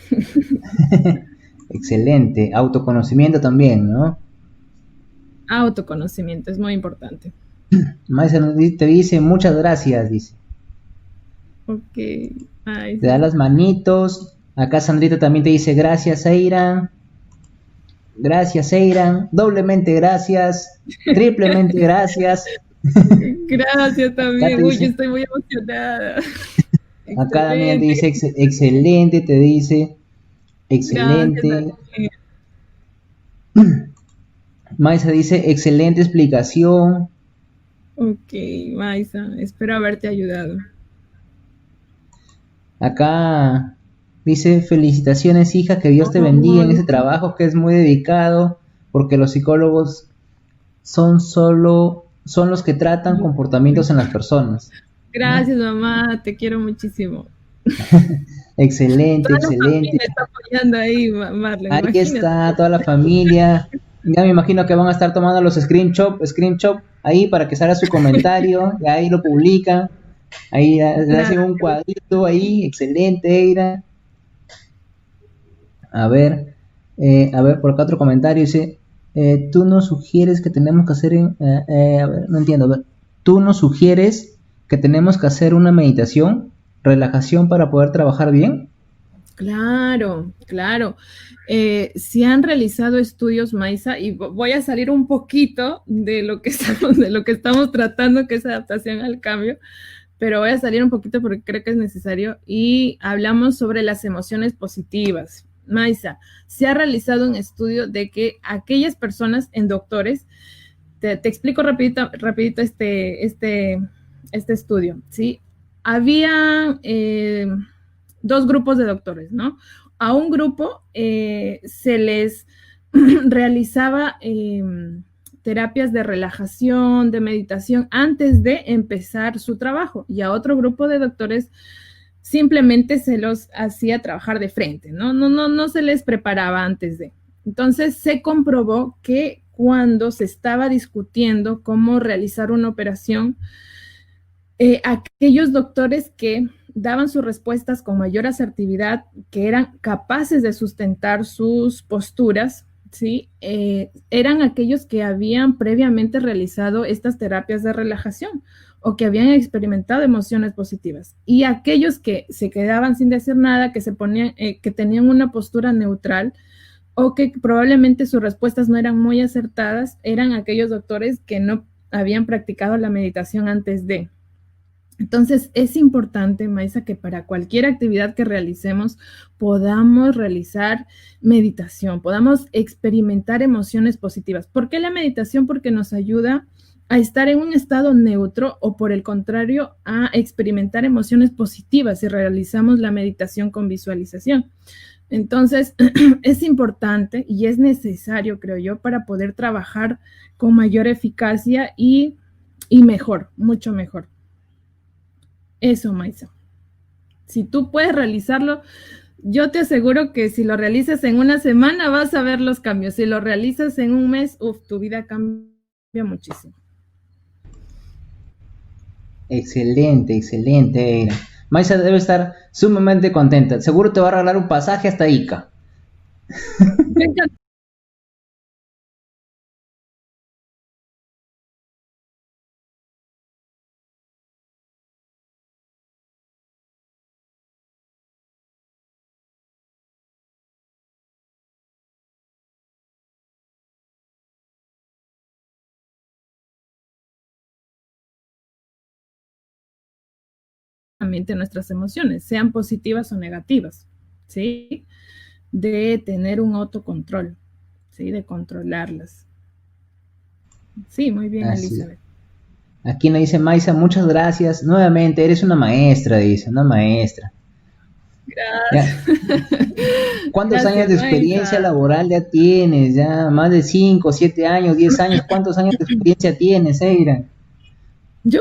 Excelente. Autoconocimiento también, ¿no? Autoconocimiento, es muy importante. Maisa te dice muchas gracias, dice. Ok. Ay, te da las manitos. Acá Sandrita también te dice gracias, Eiran. Gracias, Eiran. Doblemente gracias. Triplemente gracias. Gracias también. Uy, yo estoy muy emocionada. Acá Daniel te dice excelente, te dice excelente. Maisa dice excelente explicación. Ok, Maisa, espero haberte ayudado. Acá dice felicitaciones, hija, que Dios te bendiga en ese trabajo que es muy dedicado, porque los psicólogos son los que tratan comportamientos en las personas. Gracias, mamá, te quiero muchísimo. Excelente, toda excelente. La familia está apoyando ahí, Marlene. Ahí imagínate. Está toda la familia. Ya me imagino que van a estar tomando los screenshot ahí para que salga su comentario, y ahí lo publican, ahí le hacen un cuadrito ahí, excelente, Eira. A ver, por acá otro comentario dice, tú nos sugieres que tenemos que hacer, a ver, no entiendo, a ver, tú nos sugieres que tenemos que hacer una meditación, relajación para poder trabajar bien. Claro. Si han realizado estudios, Maisa, y voy a salir un poquito de lo que estamos tratando, que es adaptación al cambio, pero voy a salir un poquito porque creo que es necesario, y hablamos sobre las emociones positivas. Maisa, se ha realizado un estudio de que aquellas personas en doctores, te explico rapidito este estudio, ¿sí? Había 2 grupos de doctores, ¿no? A un grupo se les realizaba terapias de relajación, de meditación antes de empezar su trabajo, y a otro grupo de doctores simplemente se los hacía trabajar de frente, no se les preparaba antes de. Entonces se comprobó que cuando se estaba discutiendo cómo realizar una operación, aquellos doctores que daban sus respuestas con mayor asertividad, que eran capaces de sustentar sus posturas, ¿sí? Eran aquellos que habían previamente realizado estas terapias de relajación o que habían experimentado emociones positivas. Y aquellos que se quedaban sin decir nada, que se ponían, que tenían una postura neutral o que probablemente sus respuestas no eran muy acertadas, eran aquellos doctores que no habían practicado la meditación antes de. Entonces, es importante, Maisa, que para cualquier actividad que realicemos podamos realizar meditación, podamos experimentar emociones positivas. ¿Por qué la meditación? Porque nos ayuda a estar en un estado neutro o, por el contrario, a experimentar emociones positivas si realizamos la meditación con visualización. Entonces, es importante y es necesario, creo yo, para poder trabajar con mayor eficacia y mejor, mucho mejor. Eso, Maisa. Si tú puedes realizarlo, yo te aseguro que si lo realizas en una semana vas a ver los cambios. Si lo realizas en un mes, tu vida cambia muchísimo. Excelente, excelente, Eira. Maisa debe estar sumamente contenta. Seguro te va a regalar un pasaje hasta Ica. Nuestras emociones, sean positivas o negativas, ¿sí? De tener un autocontrol, ¿sí? De controlarlas. Sí, muy bien, Así. Elizabeth. Aquí nos dice Maisa, muchas gracias. Nuevamente, eres una maestra, dice, una maestra. Gracias. ¿Cuántos Gracias, años de experiencia Maisa. laboral ya tienes? Ya más de 5, 7 años, 10 años. ¿Cuántos años de experiencia tienes, Eira? ¿Yo?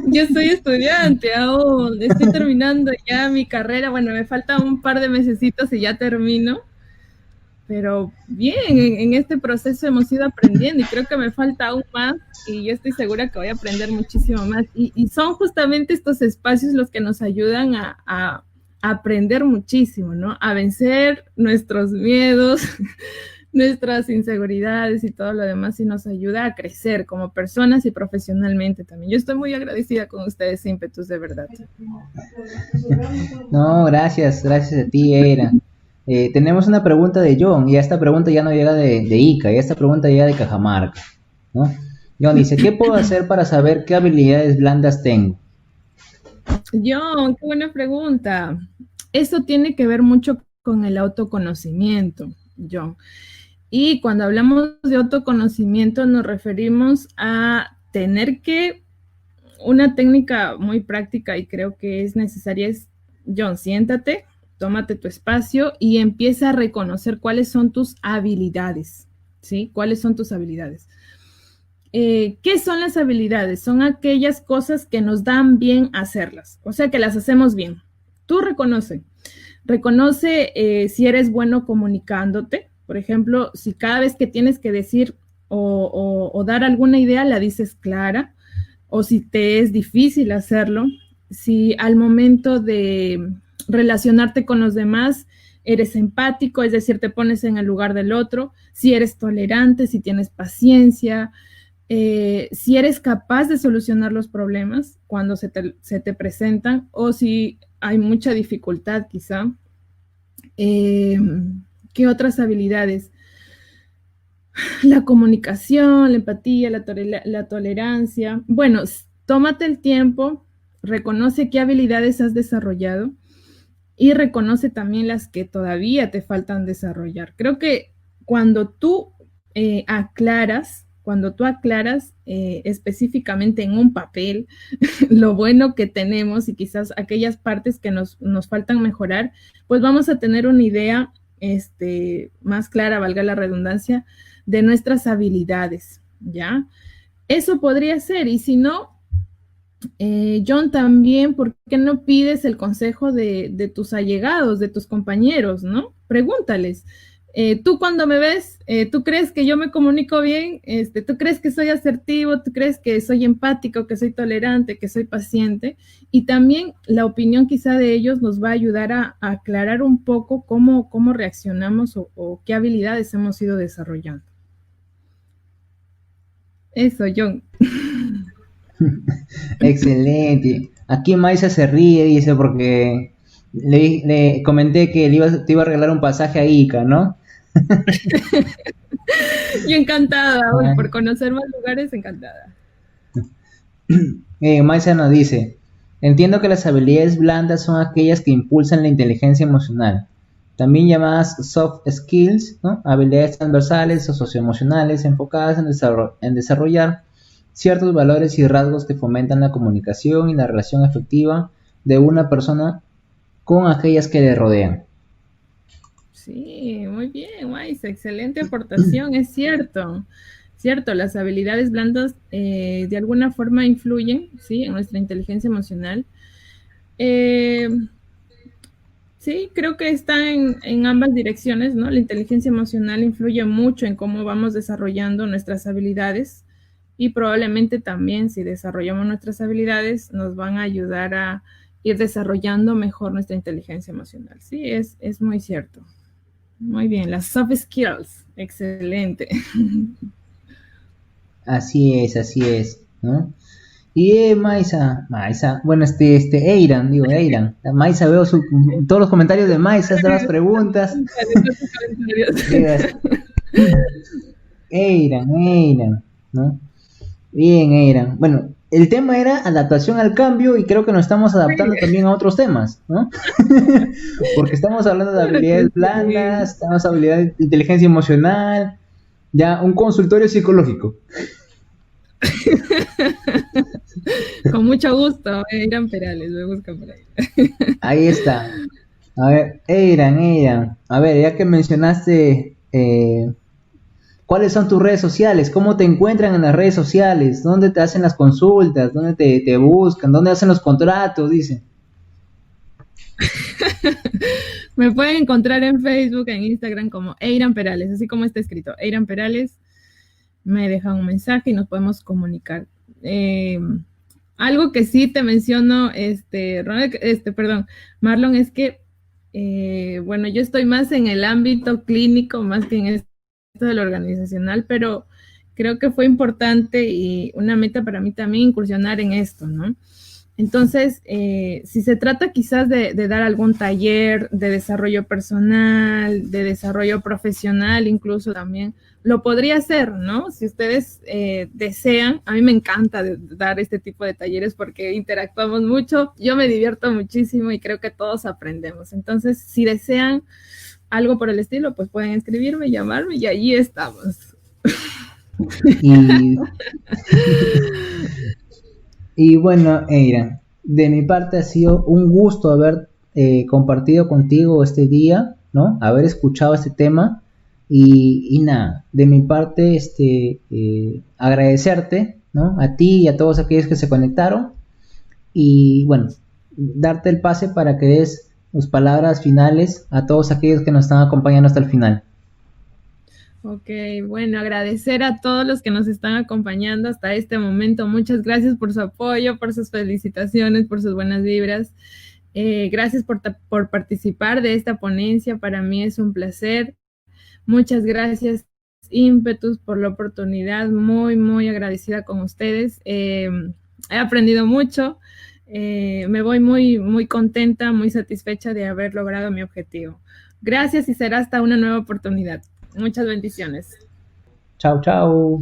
Yo soy estudiante aún, estoy terminando ya mi carrera, bueno, me faltan un par de mesecitos y ya termino, pero bien, en este proceso hemos ido aprendiendo y creo que me falta aún más y yo estoy segura que voy a aprender muchísimo más. Y son justamente estos espacios los que nos ayudan a aprender muchísimo, ¿no? A vencer nuestros miedos, nuestras inseguridades y todo lo demás, y nos ayuda a crecer como personas y profesionalmente también. Yo estoy muy agradecida con ustedes, ímpetus, de verdad. No, gracias, gracias a ti, Eira. Tenemos una pregunta de John, y esta pregunta ya no llega de Ica, y esta pregunta llega de Cajamarca, ¿no? John dice, ¿qué puedo hacer para saber qué habilidades blandas tengo? John, qué buena pregunta. Eso tiene que ver mucho con el autoconocimiento, John. Y cuando hablamos de autoconocimiento nos referimos a tener que, una técnica muy práctica y creo que es necesaria es, John, siéntate, tómate tu espacio y empieza a reconocer cuáles son tus habilidades, ¿sí? ¿Cuáles son tus habilidades? ¿Qué son las habilidades? Son aquellas cosas que nos dan bien hacerlas, o sea, que las hacemos bien. Tú reconoce si eres bueno comunicándote, por ejemplo, si cada vez que tienes que decir o dar alguna idea la dices clara, o si te es difícil hacerlo, si al momento de relacionarte con los demás eres empático, es decir, te pones en el lugar del otro, si eres tolerante, si tienes paciencia, si eres capaz de solucionar los problemas cuando se te presentan o si hay mucha dificultad quizá. ¿Qué otras habilidades? La comunicación, la empatía, la tolerancia. Bueno, tómate el tiempo, reconoce qué habilidades has desarrollado y reconoce también las que todavía te faltan desarrollar. Creo que cuando tú aclaras específicamente en un papel lo bueno que tenemos y quizás aquellas partes que nos faltan mejorar, pues vamos a tener una idea más clara, valga la redundancia, de nuestras habilidades, ¿ya? Eso podría ser, y si no, John, también, ¿por qué no pides el consejo de tus allegados, de tus compañeros, ¿no? Pregúntales. tú cuando me ves, tú crees que yo me comunico bien, tú crees que soy asertivo, tú crees que soy empático, que soy tolerante, que soy paciente, y también la opinión quizá de ellos nos va a ayudar a aclarar un poco cómo reaccionamos o qué habilidades hemos ido desarrollando. Eso, John. Excelente. Aquí Maisa se ríe, dice, porque le comenté que te iba a regalar un pasaje a Ica, ¿no? Yo encantada, por conocer más lugares, encantada. Maisa nos dice, entiendo que las habilidades blandas son aquellas que impulsan la inteligencia emocional, también llamadas soft skills, ¿no? Habilidades transversales o socioemocionales enfocadas en desarrollar ciertos valores y rasgos que fomentan la comunicación y la relación efectiva de una persona con aquellas que le rodean. Sí, muy bien, Weiss, excelente aportación, es cierto. Cierto, las habilidades blandas de alguna forma influyen, ¿sí?, en nuestra inteligencia emocional. Sí, creo que está en ambas direcciones, ¿no? La inteligencia emocional influye mucho en cómo vamos desarrollando nuestras habilidades y probablemente también si desarrollamos nuestras habilidades nos van a ayudar a ir desarrollando mejor nuestra inteligencia emocional. Sí, es muy cierto. Muy bien, las soft skills, excelente. Así es, ¿no? Y Maisa, bueno, Eiran, Maisa, veo todos los comentarios de Maisa, todas las preguntas. Eiran, ¿no? Bien, Eiran. Bueno, el tema era adaptación al cambio y creo que nos estamos adaptando también a otros temas, ¿no? Porque estamos hablando de habilidades blandas, estamos hablando de habilidades de inteligencia emocional, ya un consultorio psicológico. Con mucho gusto, Eiran Perales, me buscan por ahí. Ahí está. A ver, Eiran. A ver, ya que mencionaste, ¿cuáles son tus redes sociales? ¿Cómo te encuentran en las redes sociales? ¿Dónde te hacen las consultas? ¿Dónde te buscan? ¿Dónde hacen los contratos? Dice. Me pueden encontrar en Facebook, en Instagram como Eiran Perales, así como está escrito, Eiran Perales. Me dejan un mensaje y nos podemos comunicar. Algo que sí te menciono, Marlon, es que, bueno, yo estoy más en el ámbito clínico, más que en esto del organizacional, pero creo que fue importante y una meta para mí también incursionar en esto, ¿no? Entonces, si se trata quizás de dar algún taller de desarrollo personal, de desarrollo profesional, incluso también, lo podría hacer, ¿no? Si ustedes desean, a mí me encanta dar este tipo de talleres porque interactuamos mucho, yo me divierto muchísimo y creo que todos aprendemos. Entonces, si desean algo por el estilo, pues pueden escribirme, llamarme y allí estamos. Y bueno, Eiran, de mi parte ha sido un gusto haber compartido contigo este día, ¿no? Haber escuchado este tema y nada, de mi parte, agradecerte, ¿no? A ti y a todos aquellos que se conectaron y bueno, darte el pase para que des tus palabras finales a todos aquellos que nos están acompañando hasta el final. Ok, bueno, agradecer a todos los que nos están acompañando hasta este momento. Muchas gracias por su apoyo, por sus felicitaciones, por sus buenas vibras. Gracias por participar de esta ponencia. Para mí es un placer. Muchas gracias, Ímpetus, por la oportunidad. Muy, muy agradecida con ustedes. He aprendido mucho. Me voy muy, muy contenta, muy satisfecha de haber logrado mi objetivo. Gracias y será hasta una nueva oportunidad. Muchas bendiciones. Chao, chao.